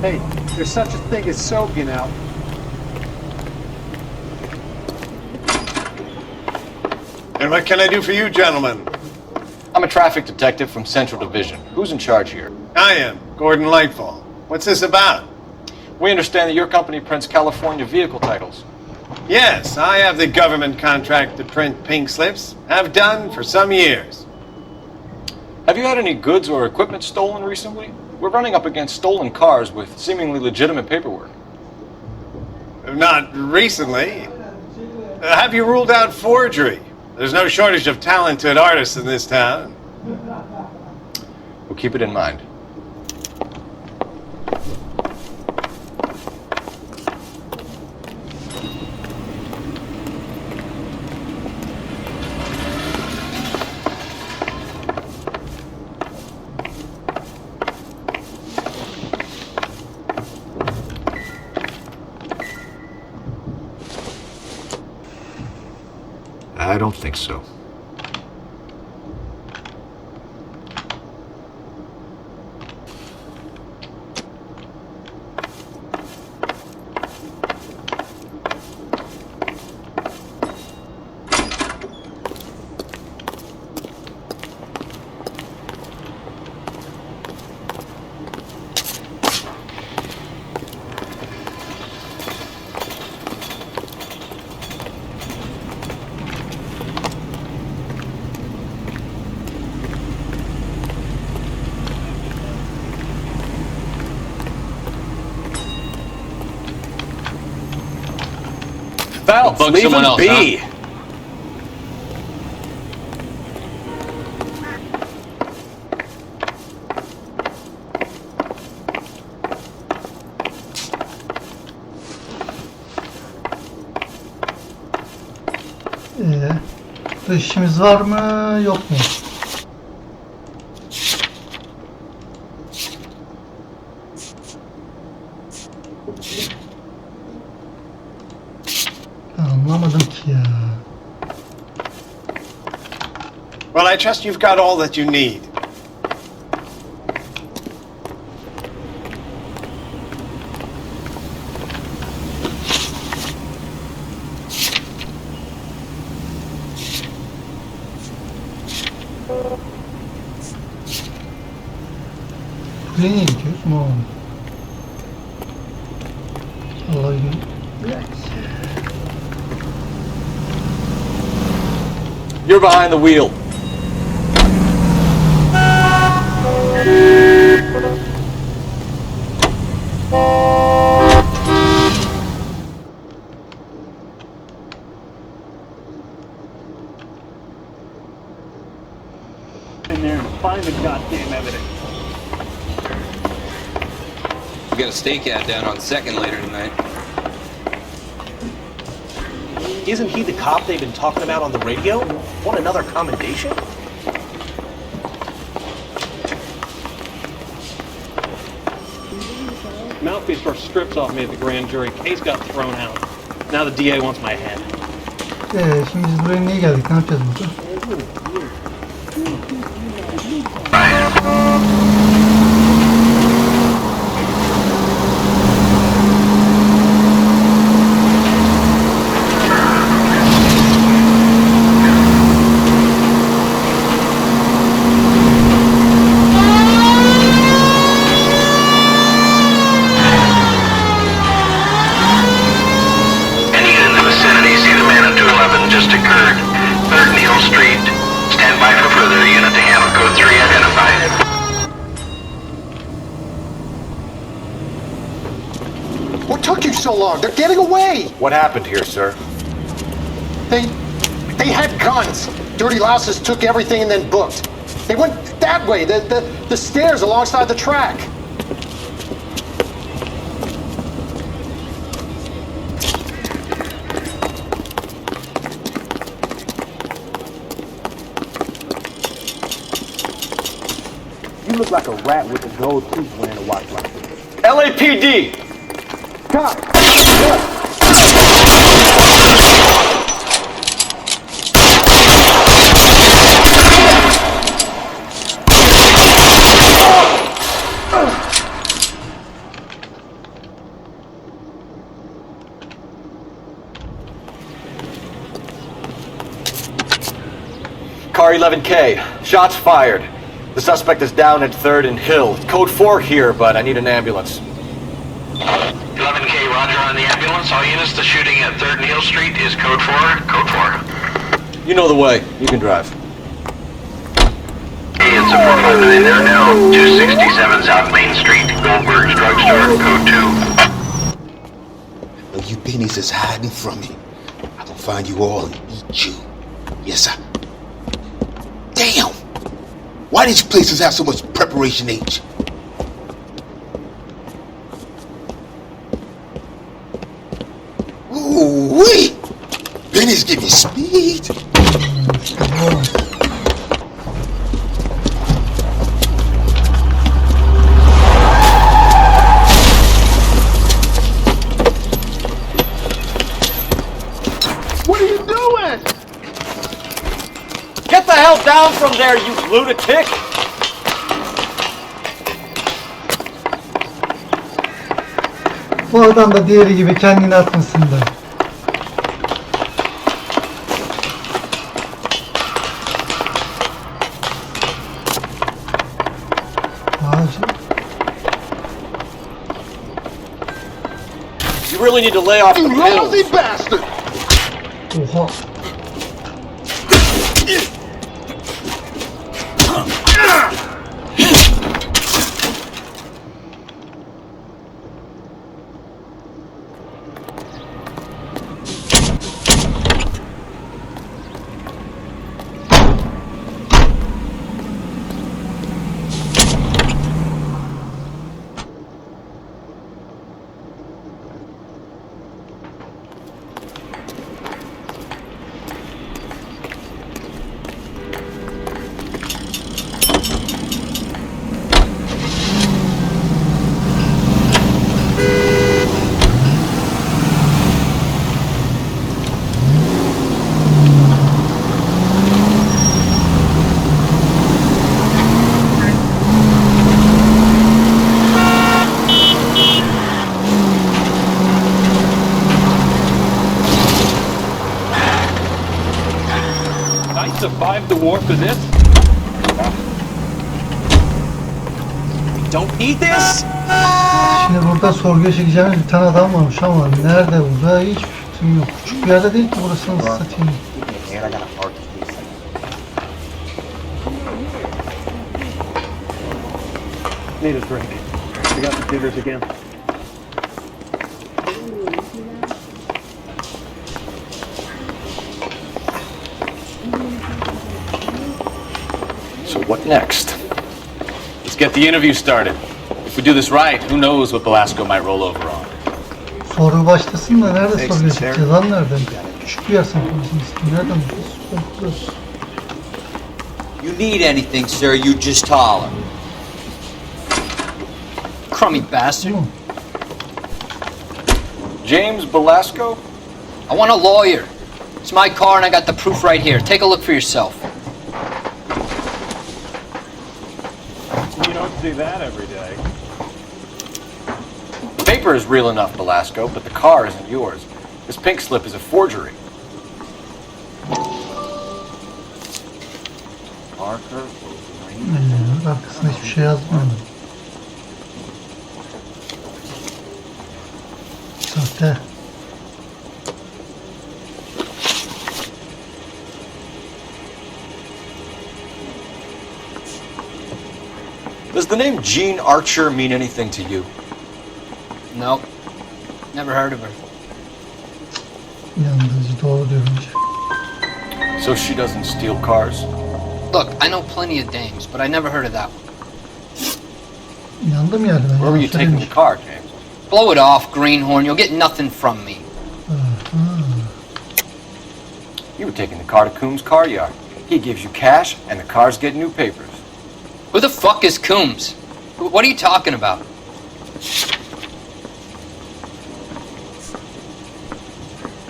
Hey, there's such a thing as soap, you know. And what can I do for you, gentlemen? I'm a traffic detective from Central Division. Who's in charge here? I am, Gordon Lightfall. What's this about? We understand that your company prints California vehicle titles. Yes, I have the government contract to print pink slips. Have done for some years. Have you had any goods or equipment stolen recently? We're running up against stolen cars with seemingly legitimate paperwork. Not recently. Have you ruled out forgery? There's no shortage of talented artists in this town. We'll keep it in mind. I don't think so. Val, Bug leave someone him else, be. huh? Burada işimiz var mı, yok mu? Anlamadım ki ya. Well, I trust you've got all that you need. Buraya niye gidiyoruz? Ne oldu? Allah'ım. You're behind the wheel. In there and find the goddamn evidence. get a stakeout down on 2nd later tonight. Isn't he the cop they've been talking about on the radio? Want another commendation? Mouthpiece first strips off me at the grand jury. Case got thrown out. Now the DA wants my head. Şimdi biz buraya niye geldik? Ne yapacağız burada? Just occurred. 3rd Neal Street. Stand by for further. Unit to handle code 3 identified. What took you so long? They're getting away. What happened here, sir? They had guns. Dirty louses took everything and then booked. They went that way, the stairs alongside the track. You look like a rat with a gold tooth wearing a watch like this. LAPD! Cop! Car 11K. Shots fired. The suspect is down at 3rd and Hill. Code 4 here, but I need an ambulance. 11K, roger on the ambulance. All units, the shooting at 3rd and Hill Street is code 4. Code 4. You know the way. You can drive. Hey, it's a 459 there now. 267 South Main Street, Goldberg's Drugstore, code 2. Well, you pennies is hiding from me. I'm gonna find you all and eat you. Yes, sir. Damn! Why these places have so much preparation H? Ooh wee! Benny's giving speed. What are you doing? Get the hell down from there, you lunatic! Bu adam da diğeri gibi kendini atmasın da. You really need to lay off the You lousy pills. bastard! Oha. Survived the war for this? Don't need this? Şimdi burada sorguya çekeceğimiz bir tane adam varmış ama nerede burada hiçbir fikrim yok. Küçük bir yerde değil ki burasını satayım. Need a drink. We got the jitters again. So what next? Let's get the interview started. If we do this right, who knows what Belasco might roll over on. Soru başlasın da nerede soruyor? Cezan nereden? Küçük bir yersen konuşmasın. Nereden biliyorsun? You need anything, sir, you just holler. Crummy bastard. James Belasco? I want a lawyer. It's my car and I got the proof right here. Take a look for yourself. You don't see that every day. The paper is real enough, Belasco, but the car isn't yours. This pink slip is a forgery. Parker, Arkasında hiçbir şey yazmıyor. Sahte. Does the name Jean Archer mean anything to you? Nope. Never heard of her. İnandırıcı, doğru diyor bence. So she doesn't steal cars? Look, I know plenty of dames, but I never heard of that one. İnandım yani ben. Where were you taking the car, James? Blow it off, greenhorn. You'll get nothing from me. You were taking the car to Coombs' car yard. He gives you cash, and the cars get new papers. Who the fuck is Coombs? What are you talking about?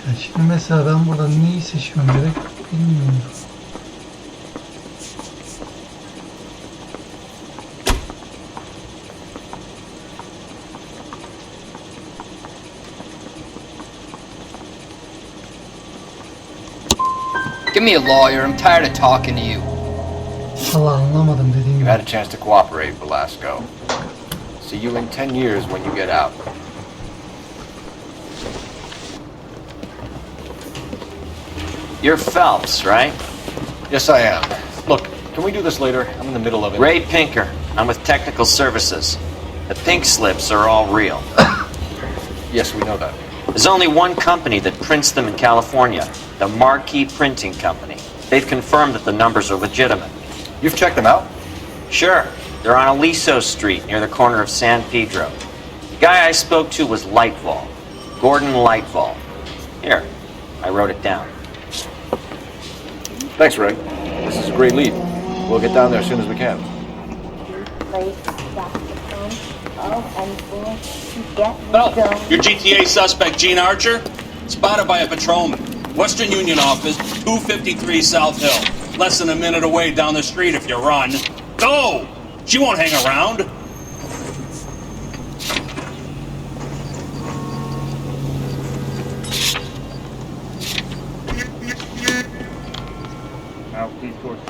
Ya şimdi mesela ben burada neyi seçmem gerek bilmiyorum. Give me a lawyer. I'm tired of talking to you. Allah anlamadım dediğim You gibi. had a chance to cooperate, Belasco. See you in 10 years when you get out. You're Phelps, right? Yes, I am. Look, can we do this later? I'm in the middle of it. Ray Pinker. I'm with Technical Services. The pink slips are all real. Yes, we know that. There's only one company that prints them in California, the Marquee Printing Company. They've confirmed that the numbers are legitimate. You've checked them out? Sure. They're on Aliso Street, near the corner of San Pedro. The guy I spoke to was Lightval. Gordon Lightval. Here, I wrote it down. Thanks, Ray. This is a great lead. We'll get down there as soon as we can. Your GTA suspect, Gene Archer, spotted by a patrolman. Western Union office, 253 South Hill. Less than a minute away down the street if you run. Go! She won't hang around.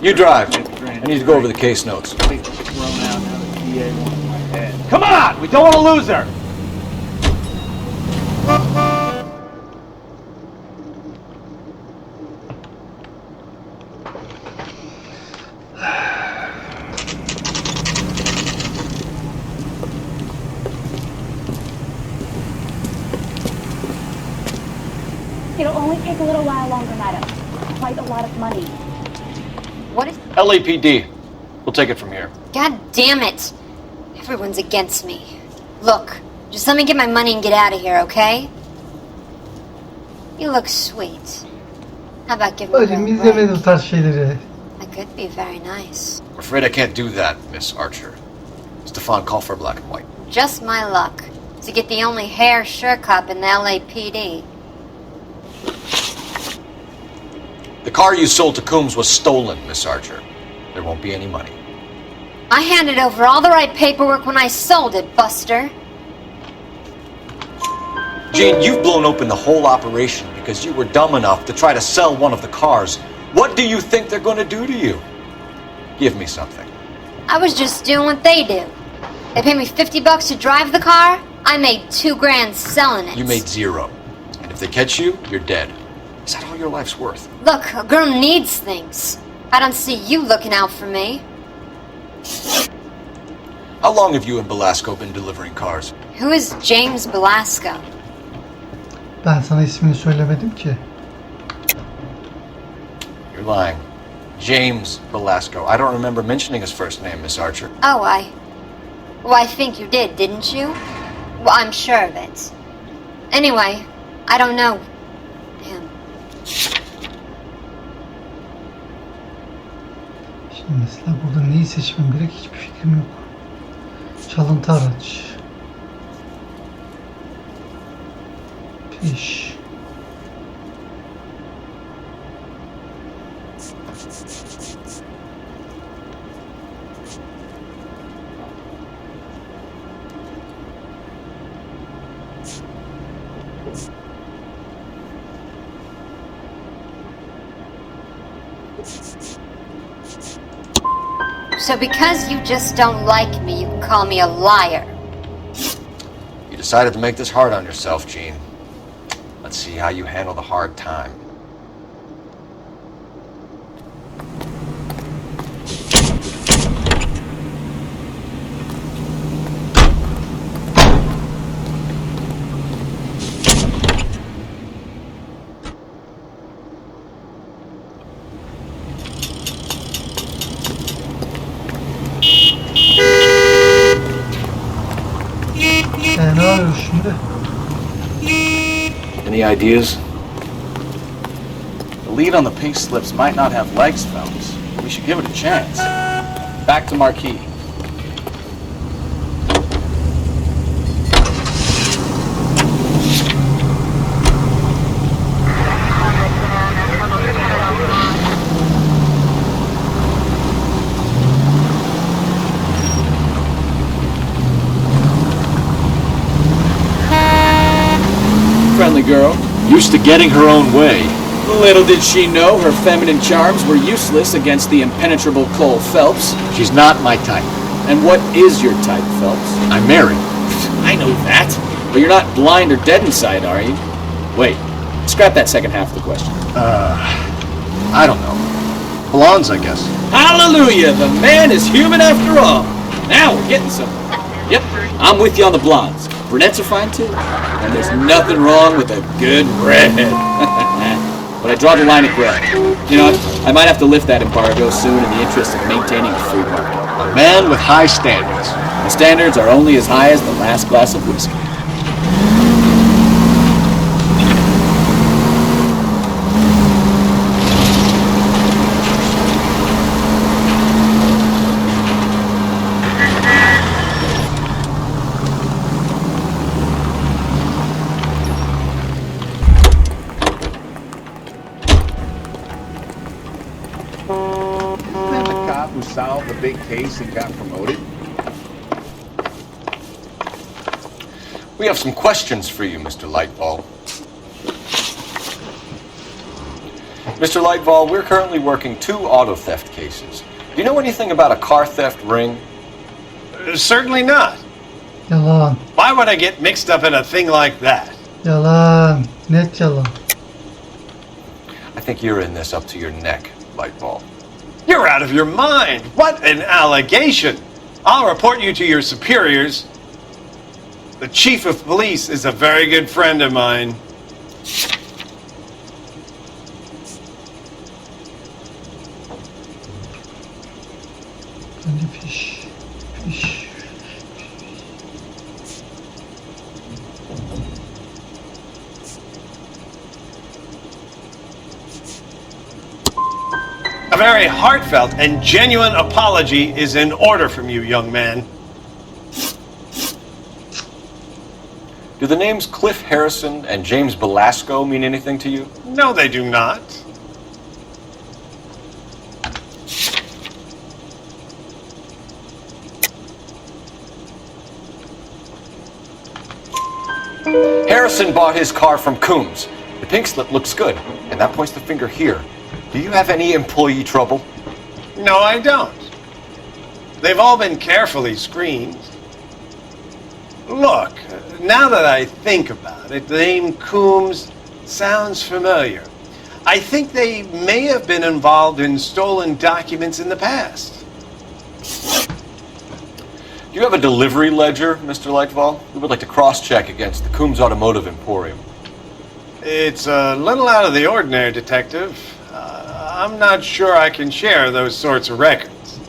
You drive. I need to go over the case notes. Come on! We don't want to lose her! It'll only take a little while longer, madam. Quite a lot of money. What is... LAPD. We'll take it from here. God damn it. Everyone's against me. Look, just let me get my money and get out of here, okay? You look sweet. How about giving me a Bacım break? izlemedim bu tarz şeyleri. I could be very nice. I'm afraid I can't do that, Miss Archer. Stefan, call for black and white. Just my luck to get the only hair sure cop in the LAPD. The car you sold to Coombs was stolen, Miss Archer. There won't be any money. I handed over all the right paperwork when I sold it, Buster. Gene, you've blown open the whole operation because you were dumb enough to try to sell one of the cars. What do you think they're going to do to you? Give me something. I was just doing what they do. They paid me $50 to drive the car. I made $2 grand selling it. You made zero. And if they catch you, you're dead. Is that all your life's worth? Look, a girl needs things. I don't see you looking out for me. How long have you and Belasco been delivering cars? Who is James Belasco? Ben sana ismini söylemedim ki. You're lying. James Belasco. I don't remember mentioning his first name, Miss Archer. Oh, Well, I think you did, didn't you? Well, I'm sure of it. Anyway, I don't know him. Şimdi mesela burada neyi seçmem gerek hiçbir fikrim yok. Çalıntı araç. Peş. So because you just don't like me, you can call me a liar. You decided to make this hard on yourself, Gene. Let's see how you handle the hard time. Ne arıyoruz şimdi? Any ideas? The lead on the pink slips might not have legs, Phelps. We should give it a chance. Back to Marquis. Friendly girl, Used to getting her own way. little did she know her feminine charms were useless against the impenetrable Cole Phelps. She's not my type. And what is your type, Phelps? I'm married. I know that. But you're not blind or dead inside, are you? Wait, scrap that second half of the question. I don't know. Blondes, I guess. Hallelujah! The man is human after all. Now we're getting somewhere. Yep, I'm with you on the blondes. Brunettes are fine too. And there's nothing wrong with a good red. But I draw the line at gray. You know, I might have to lift that embargo soon in the interest of maintaining a free market. A man with high standards. The standards are only as high as the last glass of whiskey. Who solved the big case and got promoted? We have some questions for you, Mr. Lightball. Mr. Lightball, we're currently working 2 auto theft cases. Do you know anything about a car theft ring? Certainly not. Yalan. Why would I get mixed up in a thing like that? Yalan. Net yalan. I think you're in this up to your neck, Lightball. You're out of your mind. What an allegation. I'll report you to your superiors. The chief of police is a very good friend of mine. Bence fiş. Fiş. A very heartfelt and genuine apology is in order from you, young man. Do the names Cliff Harrison and James Belasco mean anything to you? No, they do not. Harrison bought his car from Coombs. The pink slip looks good, and that points the finger here. Do you have any employee trouble? No, I don't. They've all been carefully screened. Look, now that I think about it, the name Coombs sounds familiar. I think they may have been involved in stolen documents in the past. Do you have a delivery ledger, Mr. Lightval? We would like to cross-check against the Coombs Automotive Emporium. It's a little out of the ordinary, Detective. I'm not sure I can share those sorts of records.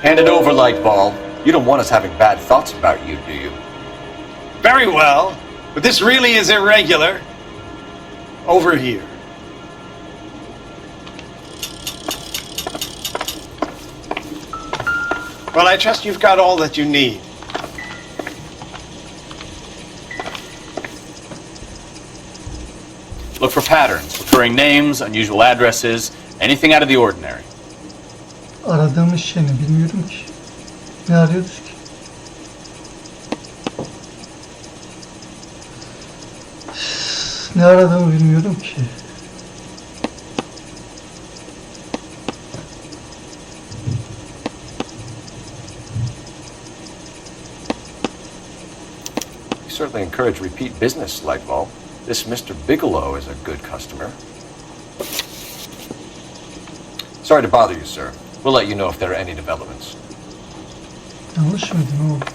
Hand it over, Lightball. You don't want us having bad thoughts about you, do you? Very well, but this really is irregular. Over here. Well, I trust you've got all that you need. Look for patterns, recurring names, unusual addresses, anything out of the ordinary. Aradığımız şey ne bilmiyorum ki. Ne arıyoruz ki? Ne aradığımı bilmiyorum ki. We certainly encourage repeat business, Lightball. This Mr. Bigelow is a good customer. Sorry to bother you, sir. We'll let you know if there are any developments. Yanlış mıydı? Ne oldu?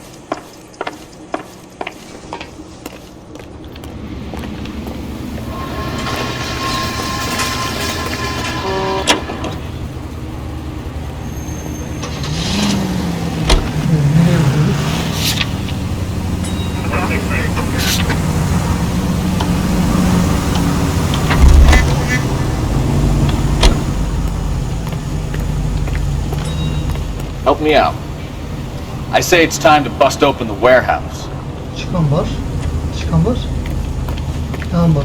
Nereye gidiyoruz? Help me out. I say it's time to bust open the warehouse. Çıkan var. Çıkan var. Tamam var.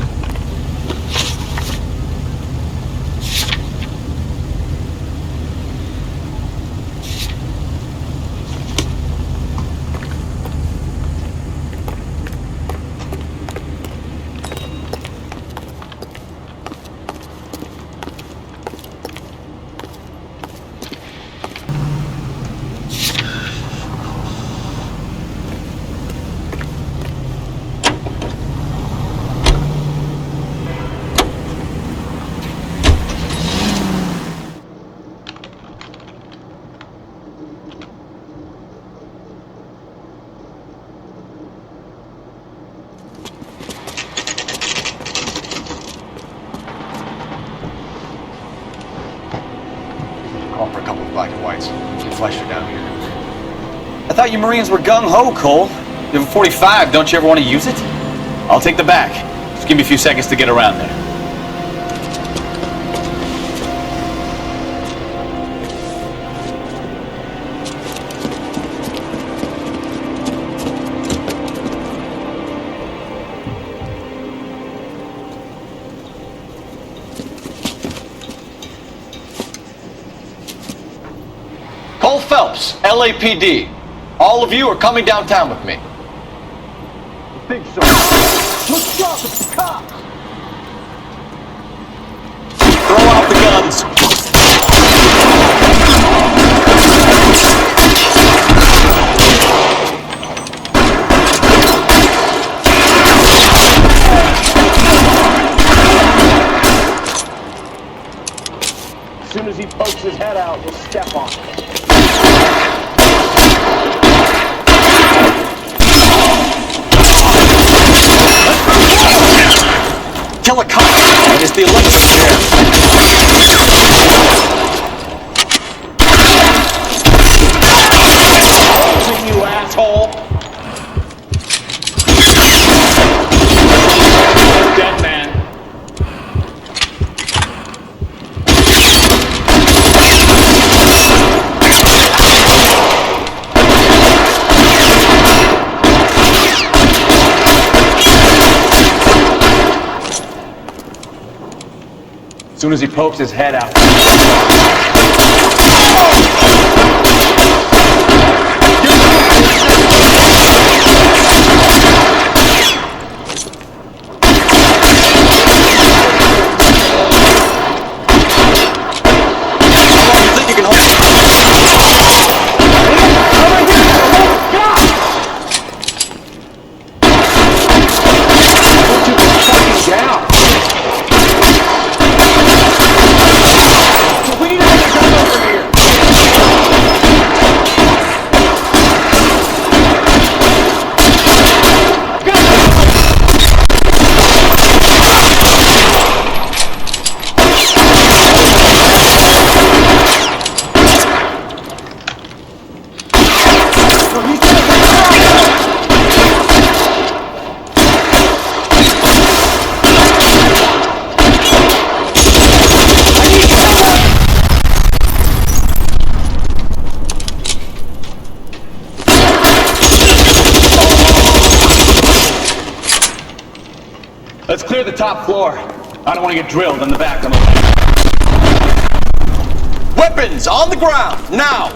Call for a couple of black and whites. Get Fleischer down here. I thought you Marines were gung-ho, Cole. You have a 45, don't you ever want to use it? I'll take the back. Just give me a few seconds to get around there. Cole Phelps, LAPD. All of you are coming downtown with me. I think so. Let's go, it's the cops! Throw out the guns. As soon as he pokes his head out, we'll step on him. Kill a cop. It's the electric chair. You asshole! Dead man. As soon as he pokes his head out. We need to top floor. I don't want to get drilled in the back of the Weapons on the ground, now!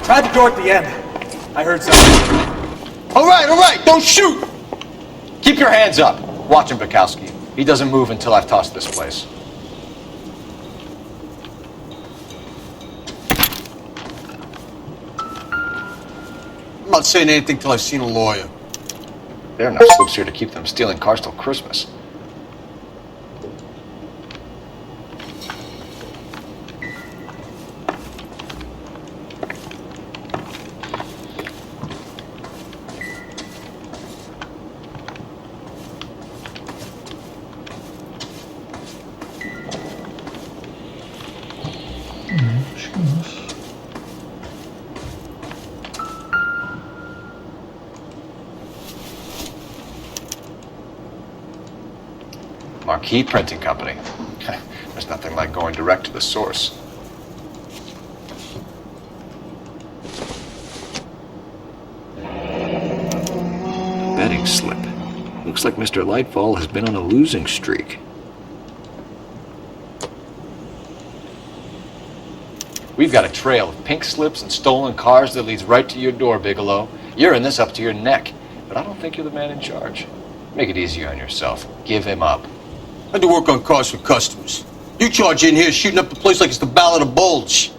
Try the door at the end. I heard something. All right, don't shoot! Keep your hands up. Watch him, Bukowski. He doesn't move until I've tossed this place. I'm not saying anything till I've seen a lawyer. There are enough slips here to keep them stealing cars till Christmas. Marquee Printing Company. There's nothing like going direct to the source. Betting slip. Looks like Mr. Lightfall has been on a losing streak. We've got a trail of pink slips and stolen cars that leads right to your door, Bigelow. You're in this up to your neck, but I don't think you're the man in charge. Make it easier on yourself. Give him up. I do work on cars for customers. You charge in here shooting up the place like it's the Ballad of Bulge.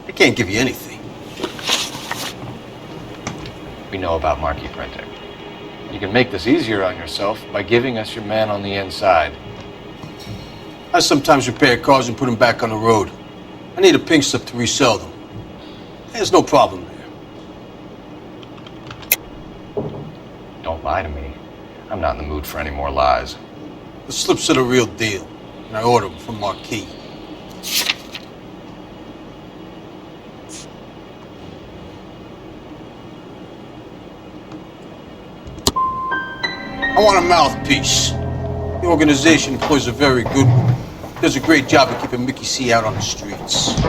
I can't give you anything. We know about marquee printing. You can make this easier on yourself by giving us your man on the inside. I sometimes repair cars and put them back on the road. I need a pink slip to resell them. There's no problem there. Don't lie to me. I'm not in the mood for any more lies. The slips are the real deal, and I ordered them from Marquis. I want a mouthpiece. The organization employs a very good one. Does a great job of keeping Mickey C out on the streets.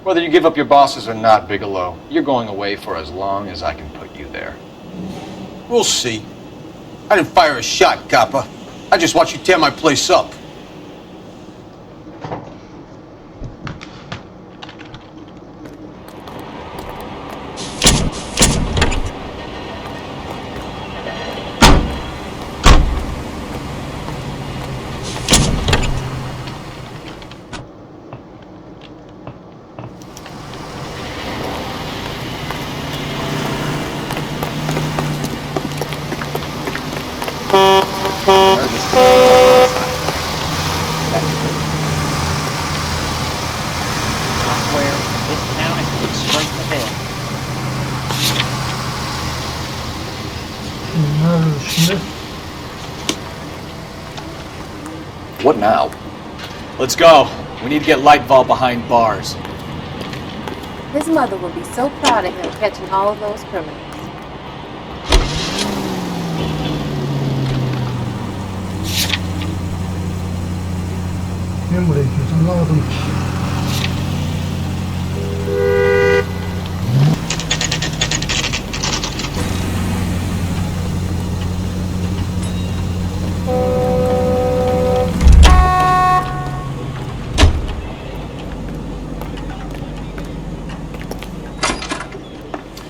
Whether you give up your bosses or not, Bigelow, you're going away for as long as I can put you there. We'll see. I didn't fire a shot, copper. I just watched you tear my place up. What now? Let's go. We need to get Lightfall behind bars. His mother will be so proud of him catching all of those criminals. Niye buraya gidiyorsun? Anlamadım ki.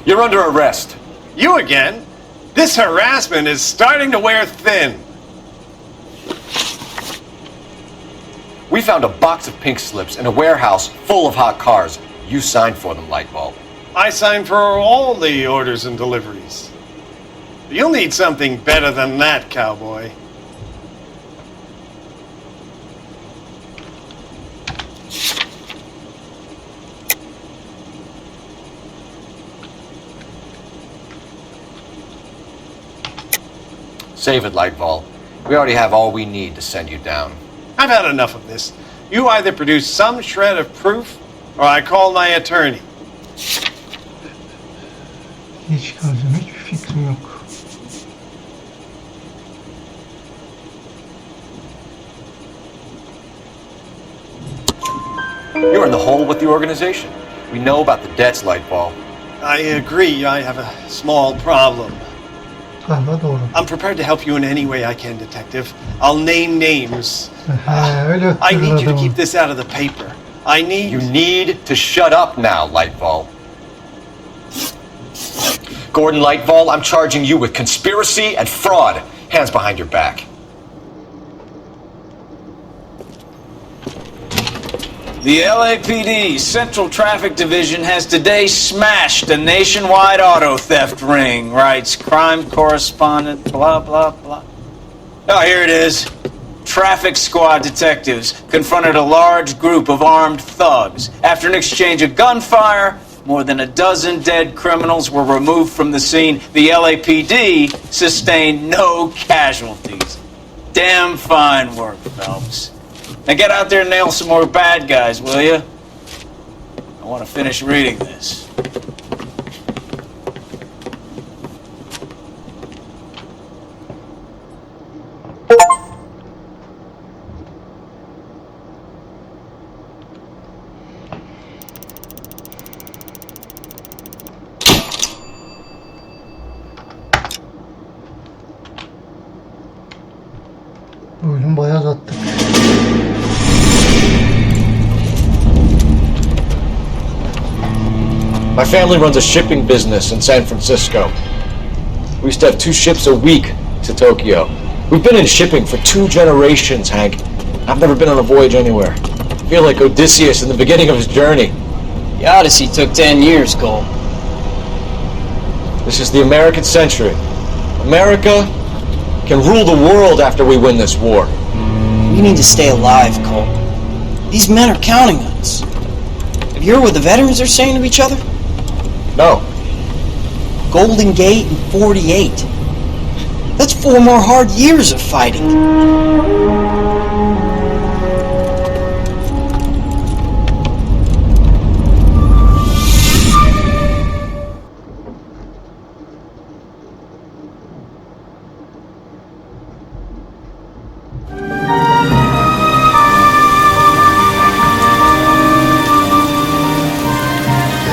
You're under arrest. You again? This harassment is starting to wear thin. We found a box of pink slips in a warehouse full of hot cars. You signed for them, Lightbulb. I signed for all the orders and deliveries. You'll need something better than that, cowboy. Save it, Lightball. We already have all we need to send you down. I've had enough of this. You either produce some shred of proof, or I call my attorney. Ne çıkaracağım hiçbir fikrim yok. You're in the hole with the organization. We know about the debts, Lightball. I agree. I have a small problem. Galiba doğru. I'm prepared to help you in any way I can, Detective. I'll name names. Öyle I need you to adamı. keep this out of the paper. You need to shut up now, Lightball. Gordon Lightball, I'm charging you with conspiracy and fraud. Hands behind your back. The LAPD Central Traffic Division has today smashed a nationwide auto theft ring, writes crime correspondent, blah, blah, blah. Oh, here it is. Traffic squad detectives confronted a large group of armed thugs. After an exchange of gunfire, more than a dozen dead criminals were removed from the scene. The LAPD sustained no casualties. Damn fine work, Phelps. Now get out there and nail some more bad guys, will you? I want to finish reading this. Oyunu bayağı uzattık. My family runs a shipping business in San Francisco. We used to have 2 ships a week to Tokyo. We've been in shipping for 2 generations, Hank. I've never been on a voyage anywhere. I feel like Odysseus in the beginning of his journey. The Odyssey took 10 years, Cole. This is the American century. America can rule the world after we win this war. We need to stay alive, Cole. These men are counting on us. Have you heard what the veterans are saying to each other? No. Golden Gate and 48. That's 4 more hard years of fighting.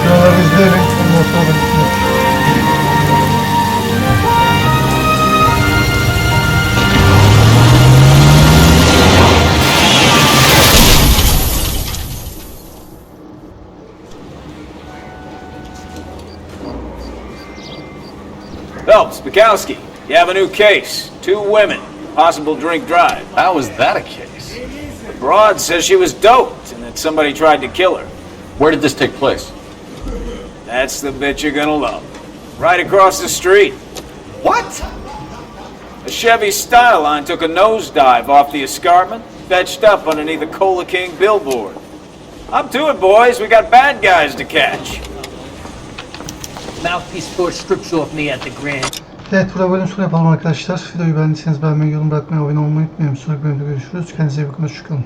Sıraları izleyelim. Ondan sonra bitmek. Phelps, Bukowski, you have a new case. 2 women, possible drink drive. How was that a case? The broad says she was doped and that somebody tried to kill her. Where did this take place? That's the bit you're gonna love. Right across the street. What? A Chevy Styline took a nosedive off the escarpment, fetched up underneath a Cola King billboard. Up to it, boys. We got bad guys to catch. Mouthpiece store strips off me at the Grand. Evet, burada bölüm sonu yapalım arkadaşlar. Videoyu beğendiyseniz beğenmeyi, yorum bırakmayı, abone olmayı unutmayın. Sonraki bölümde görüşürüz. Kendinize iyi bakın. Hoşçakalın.